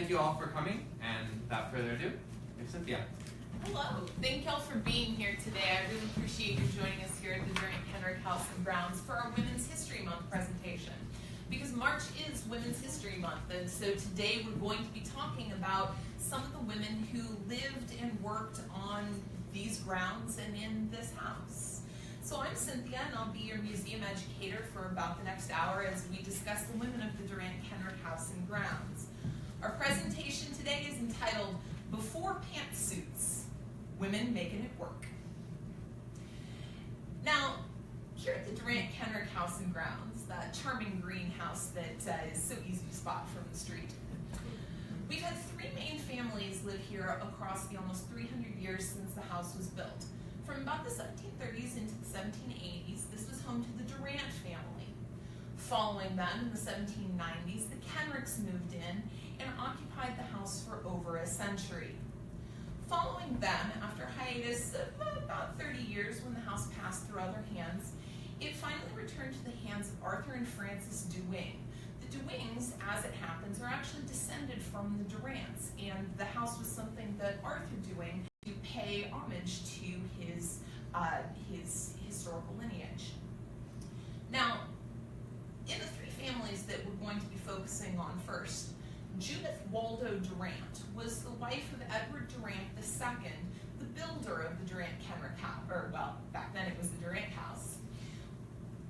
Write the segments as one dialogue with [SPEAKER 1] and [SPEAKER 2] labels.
[SPEAKER 1] thank you all for coming, and without further ado, here's Cynthia.
[SPEAKER 2] Hello. Thank y'all for being here today. I really appreciate you joining us here at the Durant-Kenrick House and Grounds for our Women's History Month presentation. Because March is Women's History Month, and so today we're going to be talking about some of the women who lived and worked on these grounds and in this house. So I'm Cynthia, and I'll be your museum educator for about the next hour as we discuss the women of the Durant-Kenrick House and Grounds. Our presentation today is entitled Before Pantsuits, Women Making It Work. Now, here at the Durant-Kenrick House and Grounds, that charming greenhouse that is so easy to spot from the street, we've had three main families live here across the almost 300 years since the house was built. From about the 1730s into the 1780s, this was home to the Durant family. Following them, in the 1790s, the Kenricks moved in and occupied the house for over a century. Following them, after a hiatus of about 30 years when the house passed through other hands, it finally returned to the hands of Arthur and Frances Dewing. The Dewings, as it happens, are actually descended from the Durants, and the house was something that Arthur Dewing to pay homage to his historical lineage. Now, in the three families that we're going to be focusing on first, Judith Waldo Durant was the wife of Edward Durant II, the builder of the Durant-Kenrick House, or well, back then it was the Durant House.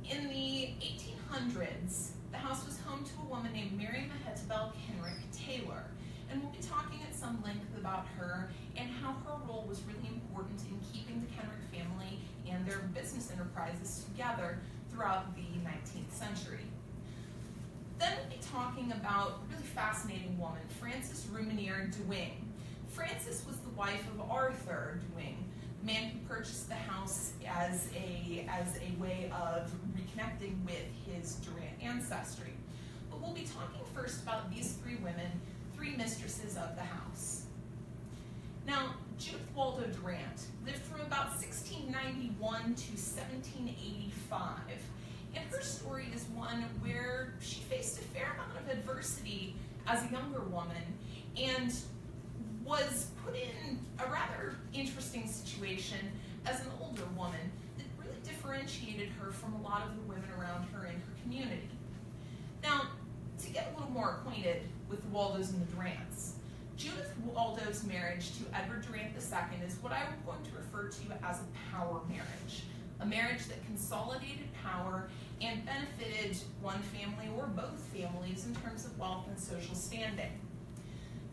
[SPEAKER 2] In the 1800s, the house was home to a woman named Mary Mehetabel Kenrick Taylor, and we'll be talking at some length about her and how her role was really important in keeping the Kenrick family and their business enterprises together throughout the 19th century. Then we'll be talking about a really fascinating woman, Frances Ruminier Dewing. Frances was the wife of Arthur Dewing, the man who purchased the house as a way of reconnecting with his Durant ancestry. But we'll be talking first about these three women, three mistresses of the house. Now, Judith Waldo Durant lived from about 1691 to 1785. And her story is one where she faced a fair amount of adversity as a younger woman and was put in a rather interesting situation as an older woman that really differentiated her from a lot of the women around her in her community. Now, to get a little more acquainted with the Waldos and the Durants, Judith Waldo's marriage to Edward Durant II is what I'm going to refer to as a power marriage. A marriage that consolidated power and benefited one family or both families in terms of wealth and social standing.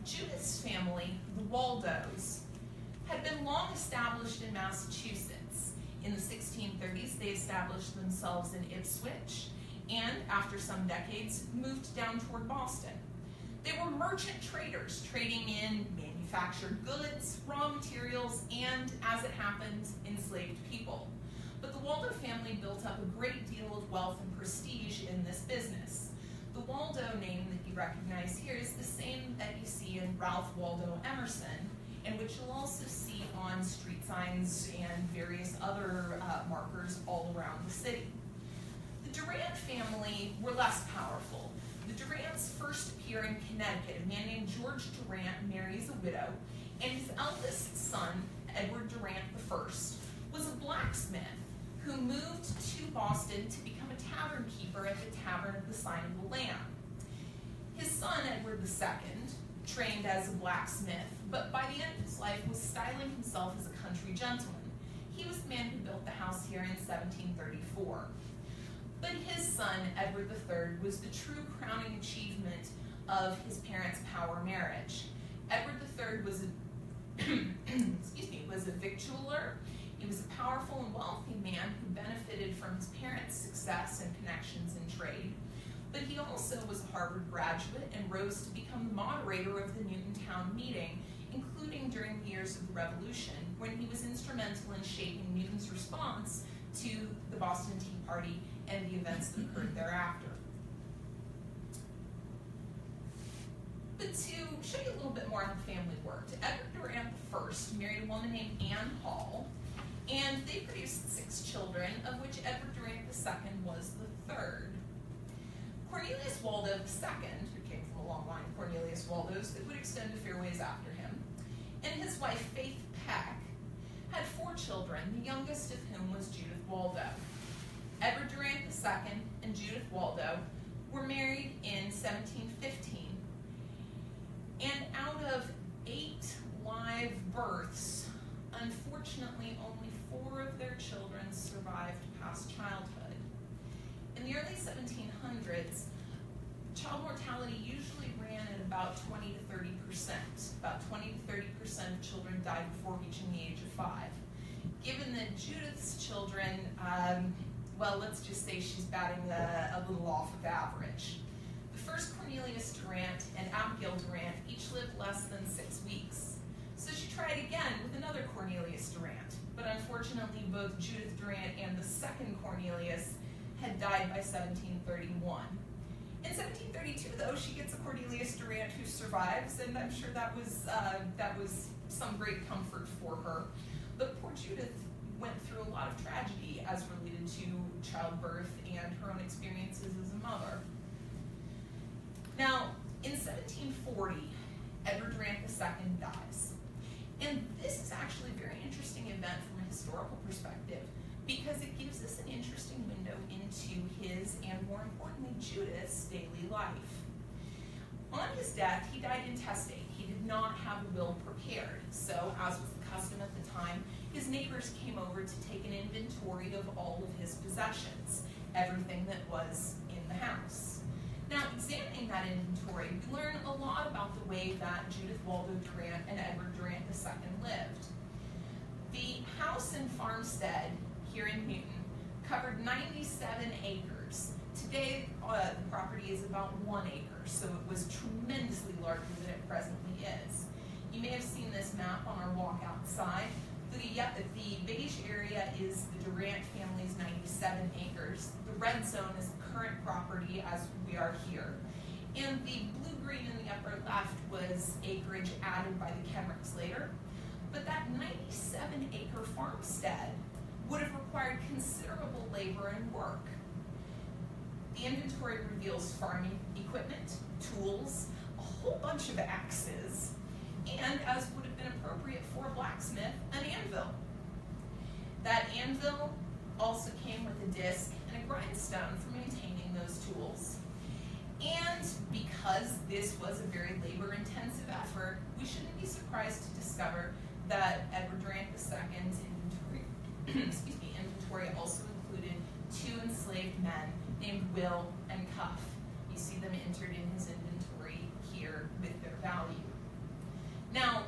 [SPEAKER 2] Judith's family, the Waldos, had been long established in Massachusetts. In the 1630s, they established themselves in Ipswich, and after some decades, moved down toward Boston. They were merchant traders, trading in manufactured goods, raw materials, and, as it happened, enslaved people. But the Waldo family built up a great deal of wealth and prestige in this business. The Waldo name that you recognize here is the same that you see in Ralph Waldo Emerson, and which you'll also see on street signs and various other markers all around the city. The Durant family were less powerful. The Durants first appear in Connecticut. A man named George Durant marries a widow, and his eldest son, Edward Durant I, was a blacksmith who moved to Boston to become a tavern keeper at the Tavern of the Sign of the Lamb. His son, Edward II, trained as a blacksmith, but by the end of his life was styling himself as a country gentleman. He was the man who built the house here in 1734. But his son, Edward III, was the true crowning achievement of his parents' power marriage. Edward III was a victualler. He was a powerful and wealthy man who benefited from his parents' success and connections in trade. But he also was a Harvard graduate and rose to become the moderator of the Newtown meeting, including during the years of the Revolution, when he was instrumental in shaping Newton's response to the Boston Tea Party and the events that occurred thereafter. But to show you a little bit more how the family worked, Edward Durant I married a woman named Anne Hall, and they produced 6 children, of which Edward Durant II was the third. Cornelius Waldo II, who came from a a long line of Cornelius Waldos that would extend a fair ways after him. And his wife, Faith Peck, had 4 children, the youngest of whom was Judith Waldo. Edward Durant II and Judith Waldo were married in 1715. And out of 8 live births, unfortunately only 4 of their children survived past childhood. In the early 1700s, child mortality usually ran at about 20 to 30%. About 20 to 30% of children died before reaching the age of 5. Given that Judith's children, well, let's just say she's batting a little off of average. The first Cornelius Durant and Abigail Durant each lived less than 6 weeks. So she tried again with another Cornelius Durant, but unfortunately both Judith Durant and the second Cornelius had died by 1731. In 1732, though, she gets a Cornelius Durant who survives, and I'm sure that was some great comfort for her. But poor Judith went through a lot of tragedy as related to childbirth and her own experiences as a mother. Now, in 1740, Edward Durant II dies. And this is actually a very interesting event from a historical perspective because it gives us an interesting window into his, and more importantly, Judith's daily life. On his death, he died intestate. He did not have a will prepared. So, as was the custom at the time, his neighbors came over to take an inventory of all of his possessions, everything that was in the house. Now, examining that inventory, we learn a lot about the way that Judith Waldo Durant and Edward Durant II lived. The house and farmstead here in Newton covered 97 acres. Today, the property is about 1 acre, so it was tremendously larger than it presently is. You may have seen this map on our walk outside. The beige area is the Durant family's 97 acres. The red zone is the current property as we are here. And the blue-green in the upper left was acreage added by the Kenricks later. But that 97-acre farmstead would have required considerable labor and work. The inventory reveals farming equipment, tools, a whole bunch of axes, and, as would have been appropriate for a blacksmith, an anvil. That anvil also came with a disc and a grindstone for maintaining those tools. And because this was a very labor-intensive effort, we shouldn't be surprised to discover that Edward Durant II's inventory also included 2 enslaved men named Will and Cuff. You see them entered in his inventory here with their value. Now,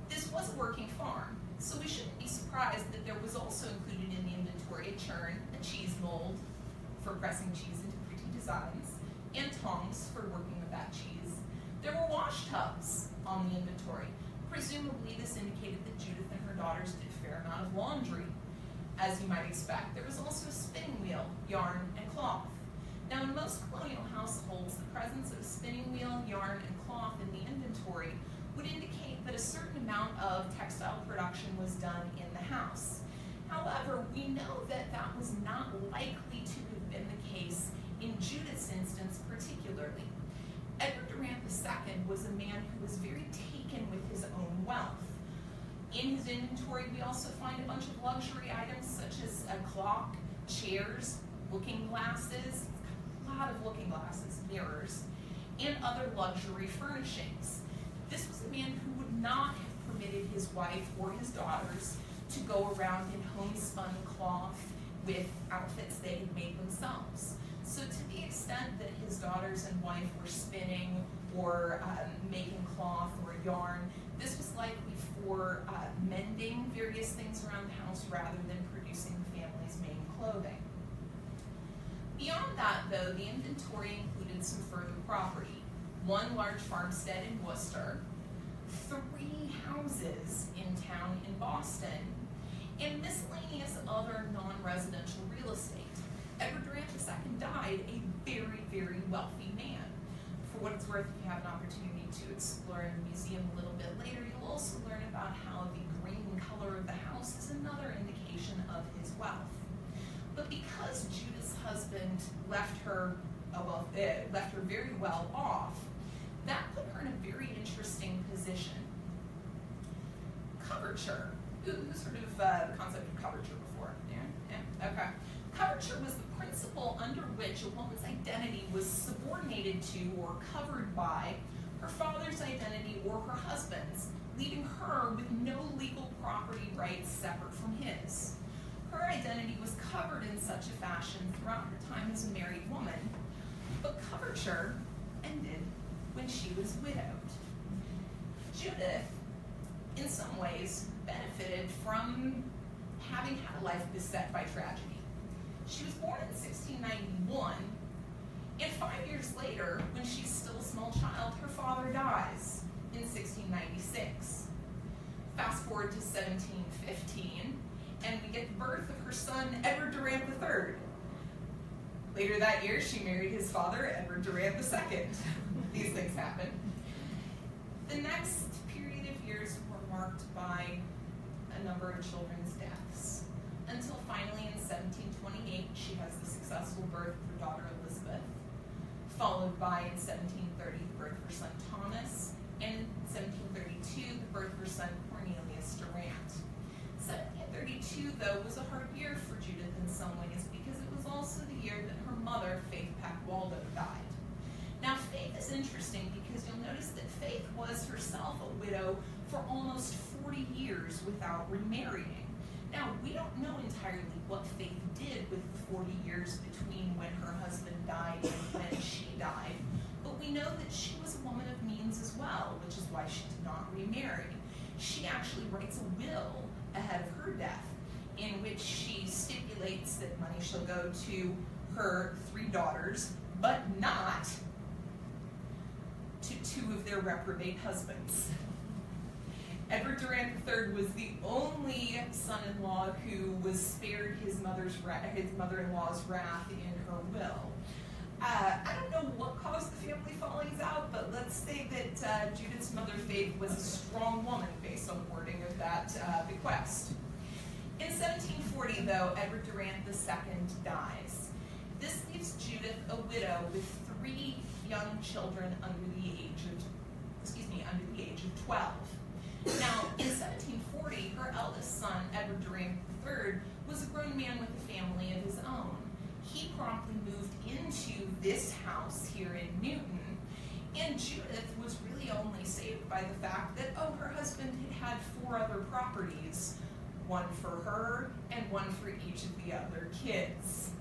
[SPEAKER 2] this was a working farm, so we shouldn't be surprised that there was also included in the inventory a churn, a cheese mold for pressing cheese into pretty designs, and tongs for working with that cheese. There were wash tubs on the inventory. Presumably, this indicated that Judith and her daughters did a fair amount of laundry. As you might expect, there was also a spinning wheel, yarn, and cloth. Now, in most colonial households, the presence of a spinning wheel, yarn, and cloth in the inventory would indicate that a certain amount of textile production was done in the house. However, we know that that was not likely to have been the case in Judith's instance particularly. Edward Durant II was a man who was very taken with his own wealth. In his inventory, we also find a bunch of luxury items such as a clock, chairs, looking glasses, a lot of looking glasses, mirrors, and other luxury furnishings. This was a man who would not have permitted his wife or his daughters to go around in homespun cloth with outfits they had made themselves. So to the extent that his daughters and wife were spinning or making cloth or yarn, this was likely for mending various things around the house rather than producing the family's main clothing. Beyond that, though, the inventory included some further property. 1 large farmstead in Worcester, 3 houses in town in Boston, and miscellaneous other non-residential real estate. Edward Durant II died a very, very wealthy man. For what it's worth, if you have an opportunity to explore in the museum a little bit later, you'll also learn about how the green color of the house is another indication of his wealth. But because Judith's husband left her very well off, that put her in a very interesting position. Coverture. Who's heard of the concept of coverture before? Yeah? Okay. Coverture was the principle under which a woman's identity was subordinated to or covered by her father's identity or her husband's, leaving her with no legal property rights separate from his. Her identity was covered in such a fashion throughout her time as a married woman, but coverture ended when she was widowed. Judith, in some ways, benefited from having had a life beset by tragedy. She was born in 1691, and 5 years later, when she's still a small child, her father dies in 1696. Fast forward to 1715, and we get the birth of her son, Edward Durant III. Later that year, she married his father, Edward Durant II. These things happen. The next period of years were marked by a number of children's deaths, until finally in 1728, she has the successful birth of her daughter Elizabeth, followed by in 1730 the birth of her son Thomas, and in 1732 the birth of her son Cornelius Durant. 1732, though, was a hard year for Judith in some ways because it was also the year that her mother, Faith Pack-Waldo, died. Now, Faith is interesting because you'll notice that Faith was herself a widow for almost 40 years without remarrying. Now, we don't know entirely what Faith did with the 40 years between when her husband died and when she died, but we know that she was a woman of means as well, which is why she did not remarry. She actually writes a will ahead of her death, in which she stipulates that money shall go to her 3 daughters, but not to 2 of their reprobate husbands. Edward Durant III was the only son-in-law who was spared his mother-in-law's wrath in her will. I don't know what caused the family fallings out, but let's say that Judith's mother, Faith, was a strong woman based on the wording of that bequest. In 1740, though, Edward Durant II dies. This leaves Judith a widow with 3 young children under the age of 12. Now, in 1740, her eldest son, Edward Durant III, was a grown man with a family of his own. He promptly moved into this house here in Newton, and Judith was really only saved by the fact that, her husband had 4 other properties, 1 for her and 1 for each of the other kids.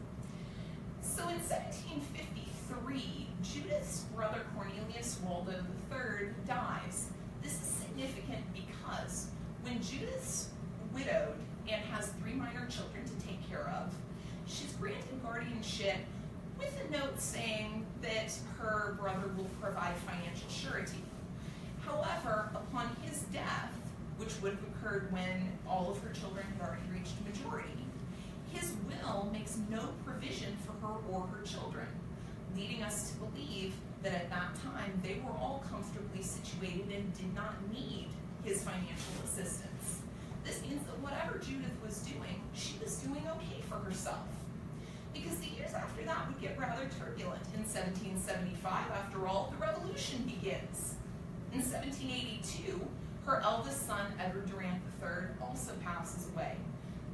[SPEAKER 2] So in 1753, Judith's brother Cornelius Waldo III dies. This is significant because when Judith's widowed and has 3 minor children to take care of, she's granted guardianship with a note saying that her brother will provide financial surety. However, upon his death, which would have occurred when all of her children had already reached majority, his will makes no provision for her or her children, leading us to believe that at that time they were all comfortably situated and did not need his financial assistance. This means that whatever Judith was doing, she was doing okay for herself. Because the years after that would get rather turbulent. In 1775, after all, the revolution begins. In 1782, her eldest son, Edward Durant III, also passes away.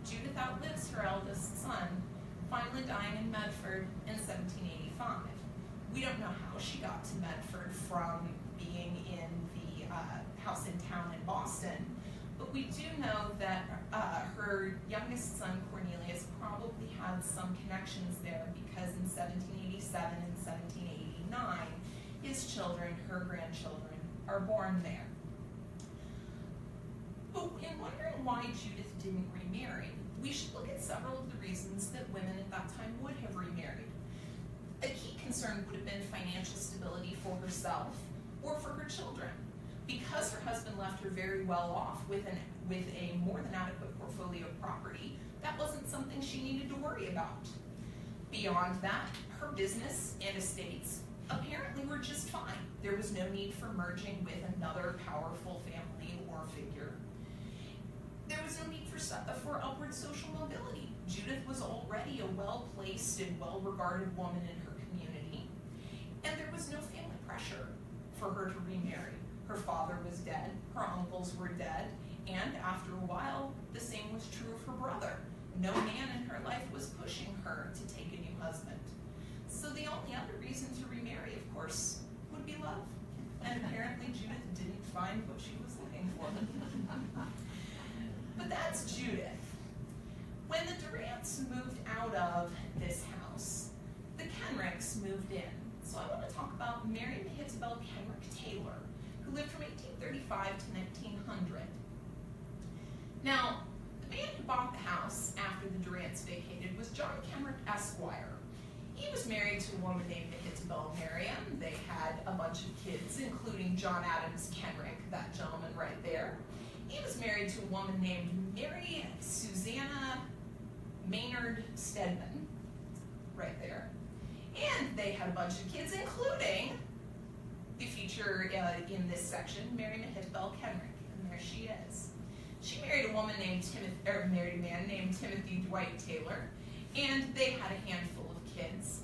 [SPEAKER 2] Judith outlives her eldest son, finally dying in Medford in 1785. We don't know how she got to Medford from being in the house in town in Boston, but we do know that her youngest son, Cornelius, probably had some connections there because in 1787 and 1789, his children, her grandchildren, are born there. But in wondering why Judith didn't remarry, we should look at several of the reasons that women at that time would have remarried. A key concern would have been financial stability for herself or for her children. Because her husband left her very well off with a more than adequate portfolio of property, that wasn't something she needed to worry about. Beyond that, her business and estates apparently were just fine. There was no need for merging with another powerful family or figure. There was no need for upward social mobility. Judith was already a well-placed and well-regarded woman in her community, and there was no family pressure. for her to remarry. Her father was dead, her uncles were dead, and after a while, the same was true of her brother. No man in her life was pushing her to take a new husband. So the only other reason to remarry, of course, would be love. And apparently Judith didn't find what she was looking for. But that's Judith. When the Durants moved out of this house, the Kenricks moved in. So I want to talk about Mary Mehitabel Kenrick Taylor, who lived from 1835 to 1900. Now, the man who bought the house after the Durants vacated was John Kenrick, Esquire. He was married to a woman named Mehitabel Merriam. They had a bunch of kids, including John Adams Kenrick, that gentleman right there. He was married to a woman named Mary Susanna Maynard Stedman, right there. And they had a bunch of kids, including the feature in this section, Mary Mehitabel Kenrick, and there she is. She married a woman named married a man named Timothy Dwight Taylor, and they had a handful of kids.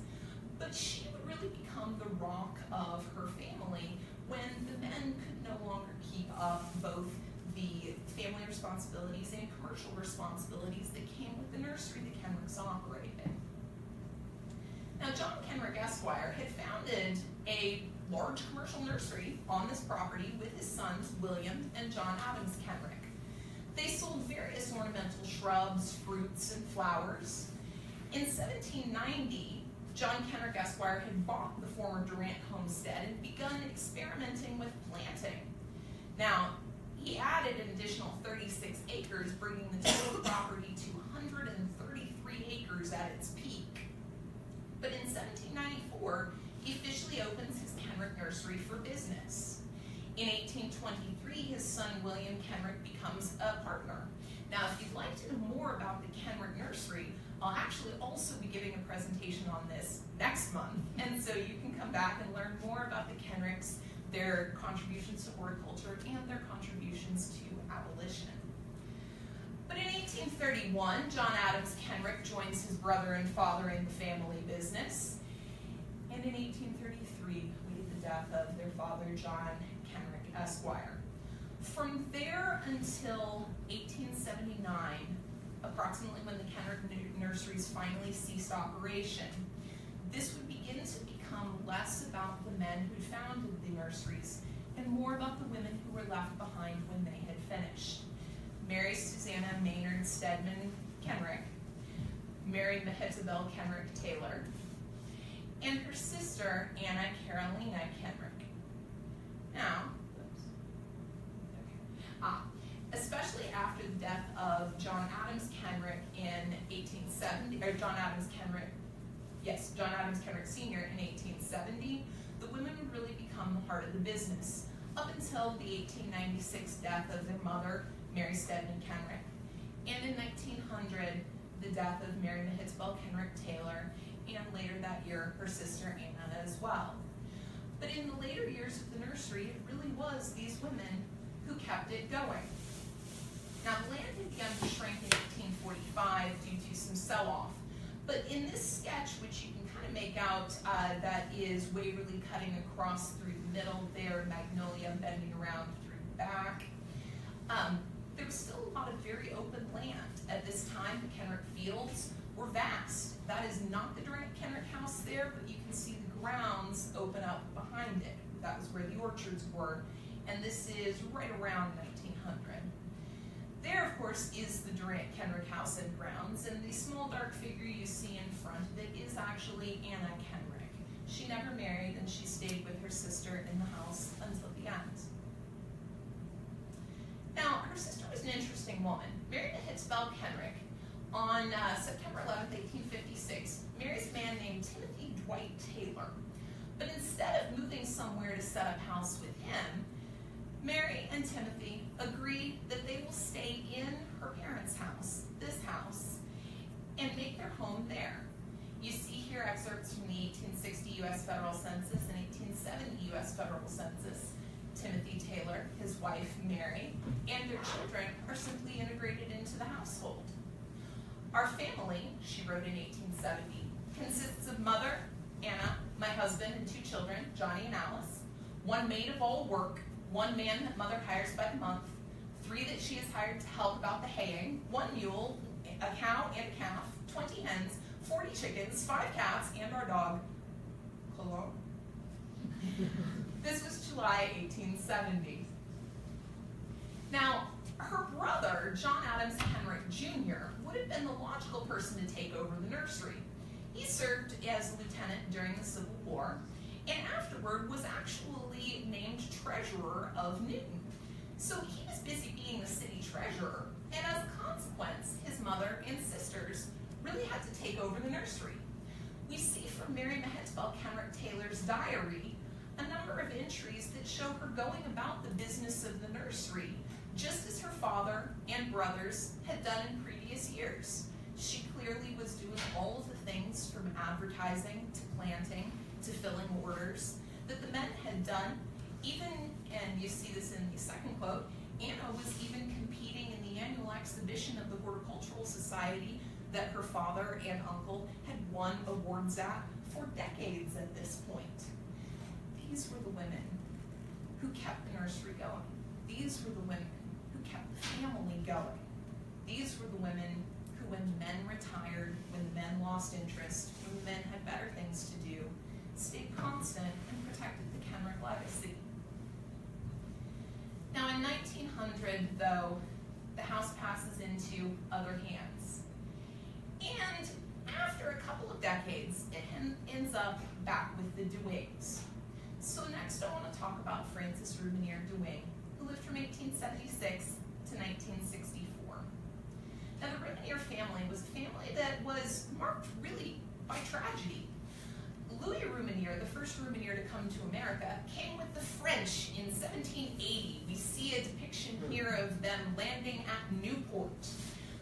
[SPEAKER 2] But she would really become the rock of her family when the men could no longer keep up both the family responsibilities and commercial responsibilities that came with the nursery the Kenricks operated. Now, John Kenrick Esquire had founded a large commercial nursery on this property with his sons, William and John Adams Kenrick. They sold various ornamental shrubs, fruits, and flowers. In 1790, John Kenrick Esquire had bought the former Durant homestead and begun experimenting with planting. Now, he added an additional 36 acres, bringing the total property to 133 acres at its peak. But in 1794, he officially opens his Kenrick Nursery for business. In 1823, his son William Kenrick becomes a partner. Now, if you'd like to know more about the Kenrick Nursery, I'll actually also be giving a presentation on this next month, and so you can come back and learn more about the Kenricks, their contributions to horticulture, and their contributions to abolition. But in 1831, John Adams Kenrick joins his brother in fathering the family business. And in 1833, we get the death of their father, John Kenrick Esquire. From there until 1879, approximately when the Kenrick nurseries finally ceased operation, this would begin to become less about the men who founded the nurseries and more about the women who were left behind when they had finished. Mary Susanna Maynard Stedman Kenrick, Mary Mehitabel Kenrick Taylor, and her sister Anna Carolina Kenrick. Now, especially after the death of John Adams Kenrick in 1870, or John Adams Kenrick Sr. in 1870, the women would really become the heart of the business, up until the 1896 death of their mother, Mary Stedman Kenrick, and in 1900, the death of Mary Mehitabel Kenrick Taylor, and later that year, her sister Anna as well. But in the later years of the nursery, it really was these women who kept it going. Now, the land had begun to shrink in 1845 due to some sell-off, but in this sketch, which you can kind of make out, that is Waverly cutting across through the middle there, Magnolia bending around through the back. There was still a lot of very open land. At this time, the Kenrick fields were vast. That is not the Durant-Kenrick House there, but you can see the grounds open up behind it. That was where the orchards were, and this is right around 1900. There, of course, is the Durant-Kenrick House and Grounds, and the small dark figure you see in front of it is actually Anna Kenrick. She never married, and she stayed with her sister in the house until the end. Now, her sister was an interesting woman. Mary Mehitabel Kenrick, on September 11, 1856, marries a man named Timothy Dwight Taylor. But instead of moving somewhere to set up house with him, Mary and Timothy agree that they will stay in her parents' house, this house, and make their home there. You see here excerpts from the 1860 U.S. Federal Census and 1870 U.S. Federal Census. Timothy Taylor, his wife Mary, and their children are simply integrated into the household. Our family, she wrote in 1870, consists of mother, Anna, my husband and two children, Johnny and Alice, 1 maid of all work, 1 man that mother hires by the month, 3 that she has hired to help about the haying, 1 mule, a cow and a calf, 20 hens, 40 chickens, 5 cats, and our dog, Colo. This was July 1870. Now, her brother, John Adams Kenrick Jr., would have been the logical person to take over the nursery. He served as a lieutenant during the Civil War, and afterward was actually named treasurer of Newton. So he was busy being the city treasurer, and as a consequence, his mother and sisters really had to take over the nursery. We see from Mary Mehetbel Kenrick Taylor's diary a number of entries that show her going about the business of the nursery, just as her father and brothers had done in previous years. She clearly was doing all of the things from advertising to planting to filling orders that the men had done. Even, and you see this in the second quote, Anna was even competing in the annual exhibition of the Horticultural Society that her father and uncle had won awards at for decades at this point. These were the women who kept the nursery going. These were the women who kept the family going. These were the women who, when the men retired, when the men lost interest, when the men had better things to do, stayed constant and protected the Kenrick legacy. Now in 1900, though, the house passes into other hands. And after a couple of decades, it ends up back with the Dewings. So next I want to talk about Frances Rumenier Dewing, who lived from 1876 to 1964. Now the Rumenier family was a family that was marked really by tragedy. Louis Rumenier, the first Rumenier to come to America, came with the French in 1780. We see a depiction here of them landing at Newport.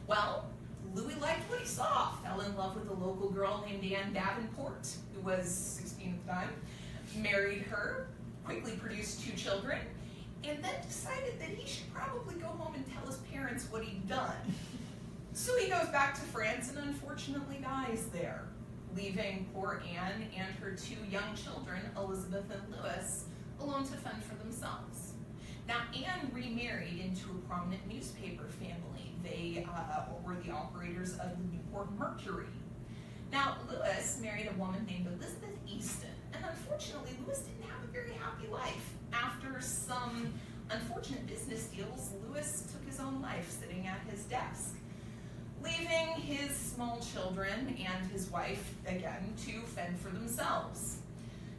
[SPEAKER 2] Well, Louis liked what he saw, fell in love with a local girl named Anne Davenport, who was 16 at the time, married her, quickly produced 2 children, and then decided that he should probably go home and tell his parents what he'd done. So he goes back to France and unfortunately dies there, leaving poor Anne and her 2 young children, Elizabeth and Louis, alone to fend for themselves. Now, Anne remarried into a prominent newspaper family. They were the operators of the Newport Mercury. Now, Louis married a woman named Elizabeth Easton, and unfortunately, Louis didn't have a very happy life. After some unfortunate business deals, Louis took his own life sitting at his desk, leaving his small children and his wife, again, to fend for themselves.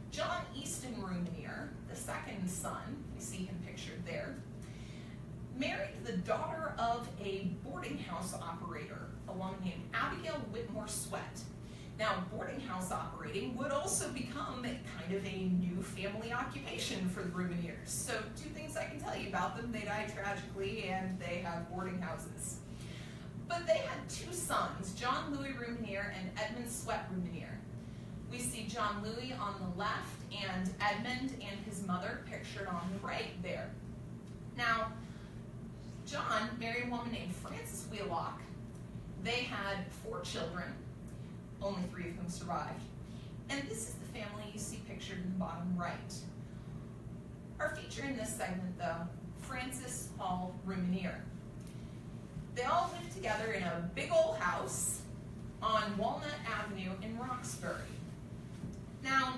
[SPEAKER 2] John Easton Rumenier, the second son, we see him pictured there, married the daughter of a boarding house operator, a woman named Abigail Whitmore Sweat. Now, boarding house operating would also become kind of a new family occupation for the Rumeniers. So 2 things I can tell you about them: they died tragically and they have boarding houses. But they had 2 sons, John Louis Rumenier and Edmund Sweat Rumenier. We see John Louis on the left and Edmund and his mother pictured on the right there. Now, John married a woman named Frances Wheelock. They had 4 children, only 3 of whom survived. And this is the family you see pictured in the bottom right. Our feature in this segment, though, Frances Hall Rumenier. They all lived together in a big old house on Walnut Avenue in Roxbury. Now,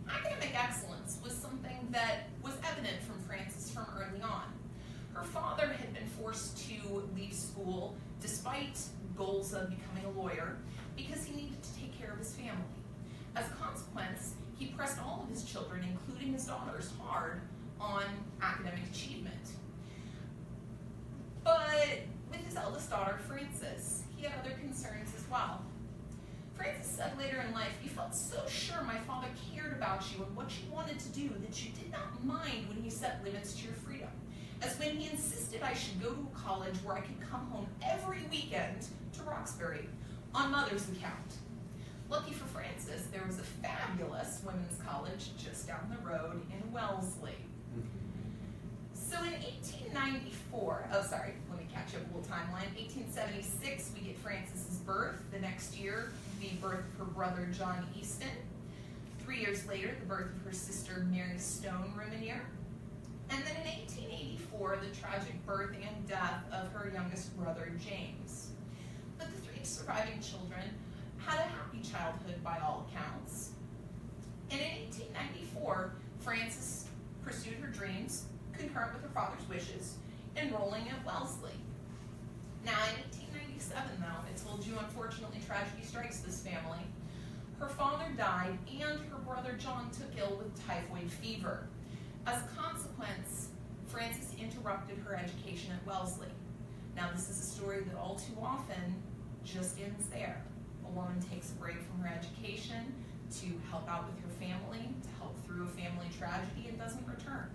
[SPEAKER 2] academic excellence was something that was evident from Frances from early on. Her father had been forced to leave school despite goals of becoming a lawyer because he needed to take care of his family. As a consequence, he pressed all of his children, including his daughters, hard on academic achievement. But with his eldest daughter, Frances, he had other concerns as well. Frances said later in life, "You felt so sure my father cared about you and what you wanted to do that you did not mind when he set limits to your freedom. As when he insisted I should go to a college where I could come home every weekend to Roxbury on mother's account." Lucky for Frances, there was a fabulous women's college just down the road in Wellesley. So in 1894, let me catch up a little timeline. 1876, we get Frances's birth. The next year, the birth of her brother, John Easton. 3 years later, the birth of her sister Mary Stone Ruminier. And then in 1884, the tragic birth and death of her youngest brother, James. But the 3 surviving children had a happy childhood by all accounts. And in 1894, Frances pursued her dreams, concurrent with her father's wishes, enrolling at Wellesley. Now, in 1897, though, I told you, unfortunately, tragedy strikes this family. Her father died, and her brother John took ill with typhoid fever. As a consequence, Frances interrupted her education at Wellesley. Now, this is a story that all too often just ends there. A woman takes a break from her education to help out with her family, to help through a family tragedy, and doesn't return.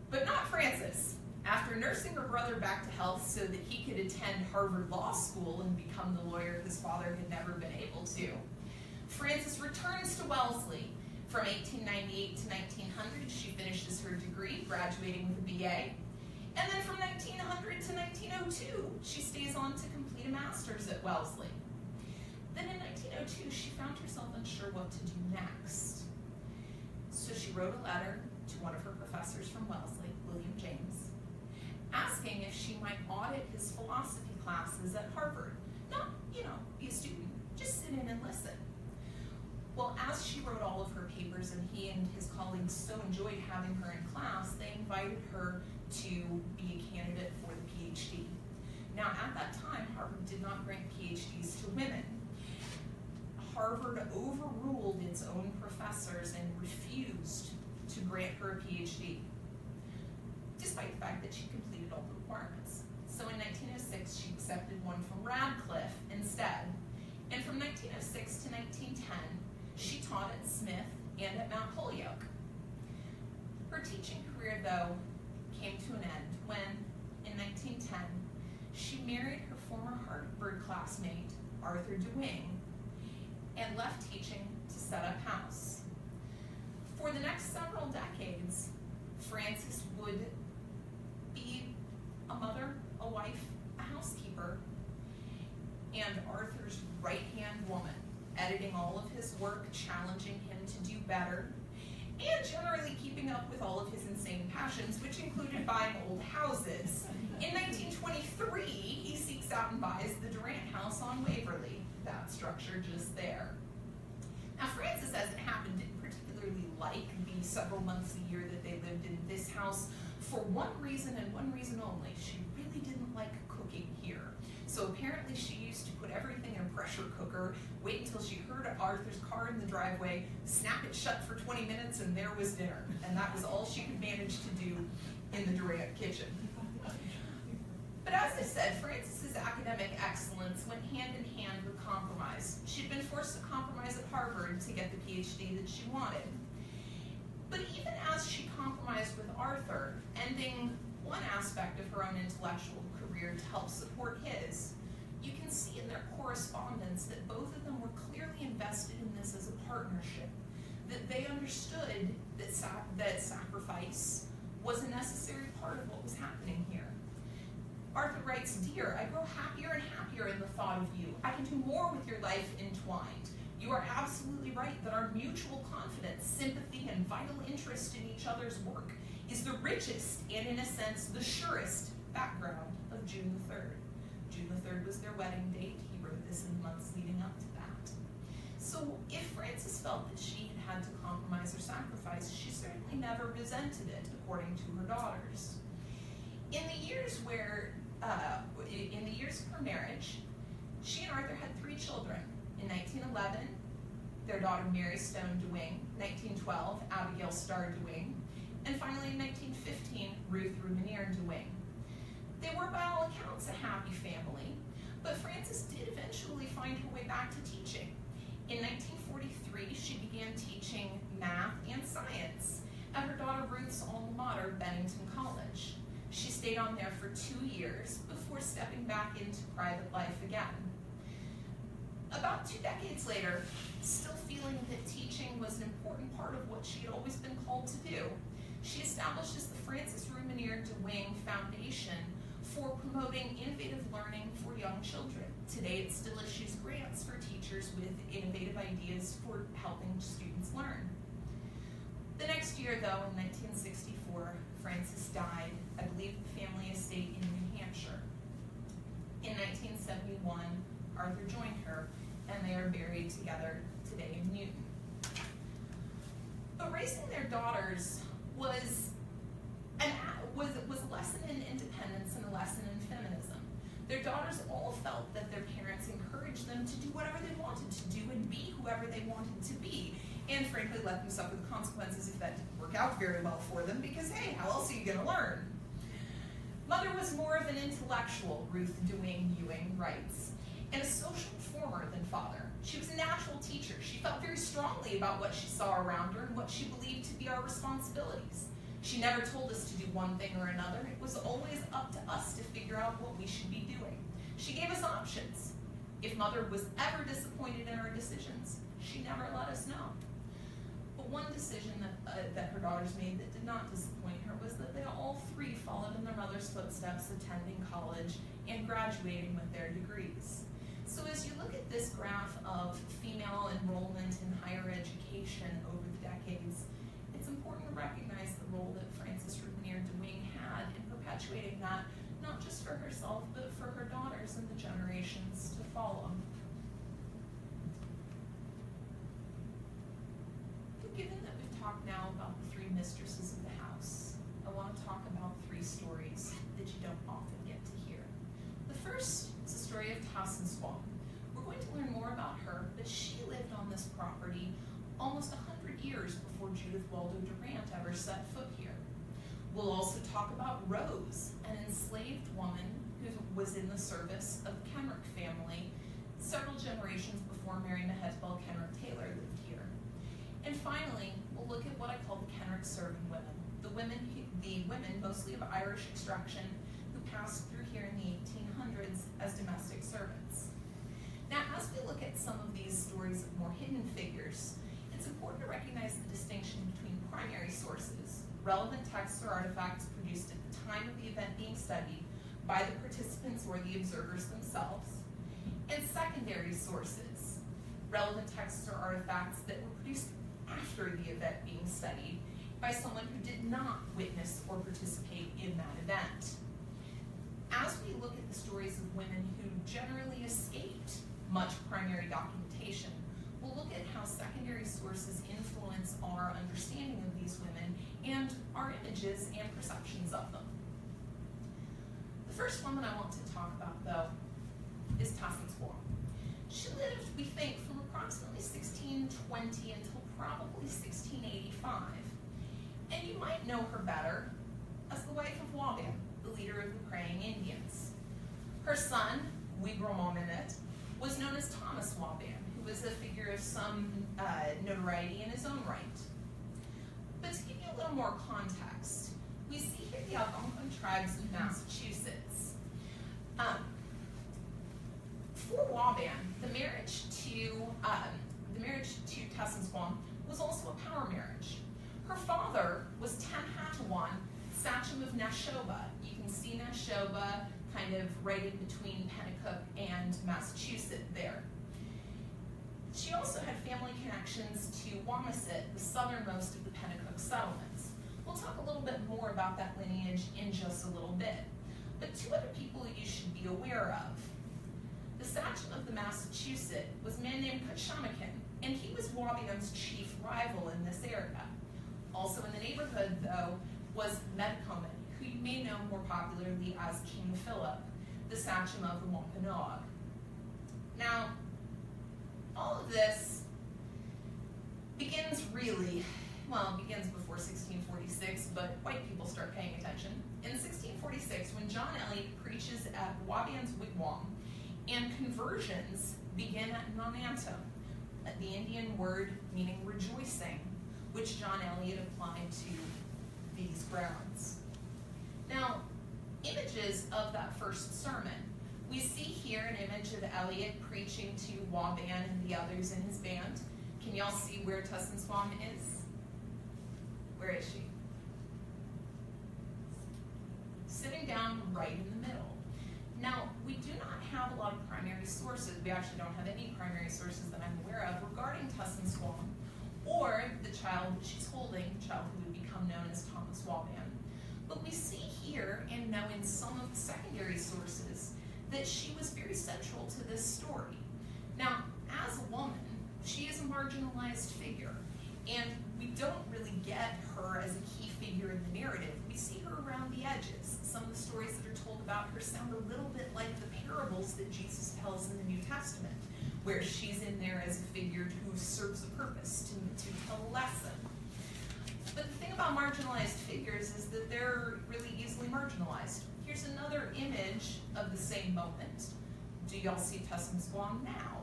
[SPEAKER 2] But not Frances. After nursing her brother back to health so that he could attend Harvard Law School and become the lawyer his father had never been able to, Frances returns to Wellesley. From 1898 to 1900, she finishes her degree, graduating with a BA. And then from 1900 to 1902, she stays on to complete a master's at Wellesley. Then in 1902, she found herself unsure what to do next. So she wrote a letter to one of her professors from Wellesley, William James, asking if she might audit his philosophy classes at Harvard. Not, be a student, just sit in and listen. Well, as she wrote all of her papers and he and his colleagues so enjoyed having her in class, they invited her to be a candidate for the PhD. Now, at that time, Harvard did not grant PhDs to women. Harvard overruled its own professors and refused to grant her a PhD, despite the fact that she completed all the requirements. So in 1906, she accepted one from Radcliffe instead. And from 1906 to 1910, she taught at Smith and at Mount Holyoke. Her teaching career, though, came to an end when, in 1910, she married her former Harvard classmate, Arthur DeWing, and left teaching to set up house. For the next several decades, Frances would be a mother, a wife, a housekeeper, and Arthur's right-hand woman, editing all of his work, challenging him to do better, and generally keeping up with all of his insane passions, which included buying old houses. In 1923, he seeks out and buys the Durant House on Waverly, that structure just there. Now, Frances, as it happened, didn't particularly like the several months a year that they lived in this house for one reason and one reason only. She really didn't like cooking here. So apparently she used to put everything in a pressure cooker, wait until she heard Arthur's car in the driveway, snap it shut for 20 minutes, and there was dinner. And that was all she could manage to do in the Durant kitchen. But as I said, Frances's academic excellence went hand in hand with compromise. She'd been forced to compromise at Harvard to get the PhD that she wanted. But even as she compromised with Arthur, ending one aspect of her own intellectual career to help support his, you can see in their correspondence that both of them were clearly invested in this as a partnership, that they understood that sacrifice was a necessary part of what was happening here. Arthur writes, "Dear, I grow happier and happier in the thought of you. I can do more with your life entwined. You are absolutely right that our mutual confidence, sympathy, and vital interest in each other's work is the richest and, in a sense, the surest background of June the 3rd. June the 3rd was their wedding date. He wrote this in the months leading up to that. So if Frances felt that she had to compromise or sacrifice, she certainly never resented it, according to her daughters. In the years of her marriage, she and Arthur had 3 children. In 1911, their daughter Mary Stone DeWing, 1912, Abigail Starr DeWing, and finally in 1915, Ruth Ruminier DeWing. They were by all accounts a happy family, but Frances did eventually find her way back to teaching. In 1943, she began teaching math and science at her daughter Ruth's alma mater, Bennington College. She stayed on there for 2 years before stepping back into private life again. About 2 decades later, still feeling that teaching was an important part of what she had always been called to do, she establishes the Frances Ruminier DeWing Foundation for promoting innovative learning for young children. Today, it still issues grants for teachers with innovative ideas for helping students learn. The next year, though, in 1964, Frances died, I believe, at the family estate in New Hampshire. In 1971, Arthur joined her, and they are buried together today in Newton. But raising their daughters was a lesson in independence and a lesson in feminism. Their daughters all felt that their parents encouraged them to do whatever they wanted to do and be whoever they wanted to be, and frankly let them suffer the consequences if that didn't work out very well for them, because hey, how else are you going to learn? Mother was more of an intellectual, Ruth Ewing writes, and a social reformer than father. She was a natural teacher. She felt very strongly about what she saw around her and what she believed to be our responsibilities. She never told us to do one thing or another. It was always up to us to figure out what we should be doing. She gave us options. If Mother was ever disappointed in our decisions, she never let us know. But one decision that her daughters made that did not disappoint her was that they all three followed in their mother's footsteps, attending college and graduating with their degrees. So as you look at this graph of female enrollment in higher education over the decades, it's important to recognize the role that Frances Ewing had in perpetuating that, not just for herself, but for her daughters and the generations to follow. Given that we've talked now about the three mistresses of the house, I want to talk about three stories that you don't often get to hear. The first is the story of Tassenswam. We're going to learn more about her, but she lived on this property almost 100 years before Judith Waldo Durant ever set foot here. We'll also talk about Rose, an enslaved woman who was in the service of the Kenrick family several generations before Mary Mehetabel Kenrick Taylor lived here. And finally, we'll look at what I call the Kenrick serving women, the women mostly of Irish extraction who passed through here in the 1800s as domestic servants. Now, as we look at some of these stories of more hidden figures, it's important to recognize the distinction between primary sources, relevant texts or artifacts produced at the time of the event being studied by the participants or the observers themselves, and secondary sources, relevant texts or artifacts that were produced after the event being studied by someone who did not witness or participate in that event. As we look at the stories of women who generally escaped much primary documentation, we'll look at how secondary sources influence our understanding of these women and our images and perceptions of them. The first woman I want to talk about, though, is Tassenswam. She lived, we think, from approximately 1620 until probably 1685. And you might know her better as the wife of Waban, the leader of the Praying Indians. Her son, Museum, was known as Thomas Waban, who was a figure of some notoriety in his own right. But to give you a little more context, we see here the Algonquin tribes of Massachusetts. For Waban, the marriage to Tassenswam was also a power marriage. Her father was Tamhattawan, Sachem of Nashoba. You can see Nashoba kind of right in between Pennacook and Massachusetts there. She also had family connections to Wamasett, the southernmost of the Pennacook settlements. We'll talk a little bit more about that lineage in just a little bit. But two other people you should be aware of. The Sachem of the Massachusetts was a man named Cutchamakin, and he was Waban's chief rival in this area. Also in the neighborhood, though, was Medcoman, who you may know more popularly as King Philip, the Sachem of the Wampanoag. Now, all of this begins before 1646, but white people start paying attention. In 1646, when John Eliot preaches at Waban's wigwam, and conversions begin at Nonantum, the Indian word meaning rejoicing, which John Eliot applied to these grounds. Now, images of that first sermon. We see here an image of Eliot preaching to Waban and the others in his band. Can y'all see where Tassenswam is? Where is she? Sitting coming down right in the middle. Now, we do not have a lot of primary sources. We actually don't have any primary sources that I'm aware of regarding Tussin Squam or the child that she's holding, the child who would become known as Thomas Waban. But we see here and know in some of the secondary sources that she was very central to this story. Now, as a woman, she is a marginalized figure, and we don't really get her as a key figure in the narrative. We see her around the edges. Some of the stories that are told about her sound a little bit like the parables that Jesus tells in the New Testament, where she's in there as a figure who serves a purpose, to tell a lesson. But the thing about marginalized figures is that they're really easily marginalized. Here's another image of the same moment. Do y'all see Tussin Squam now?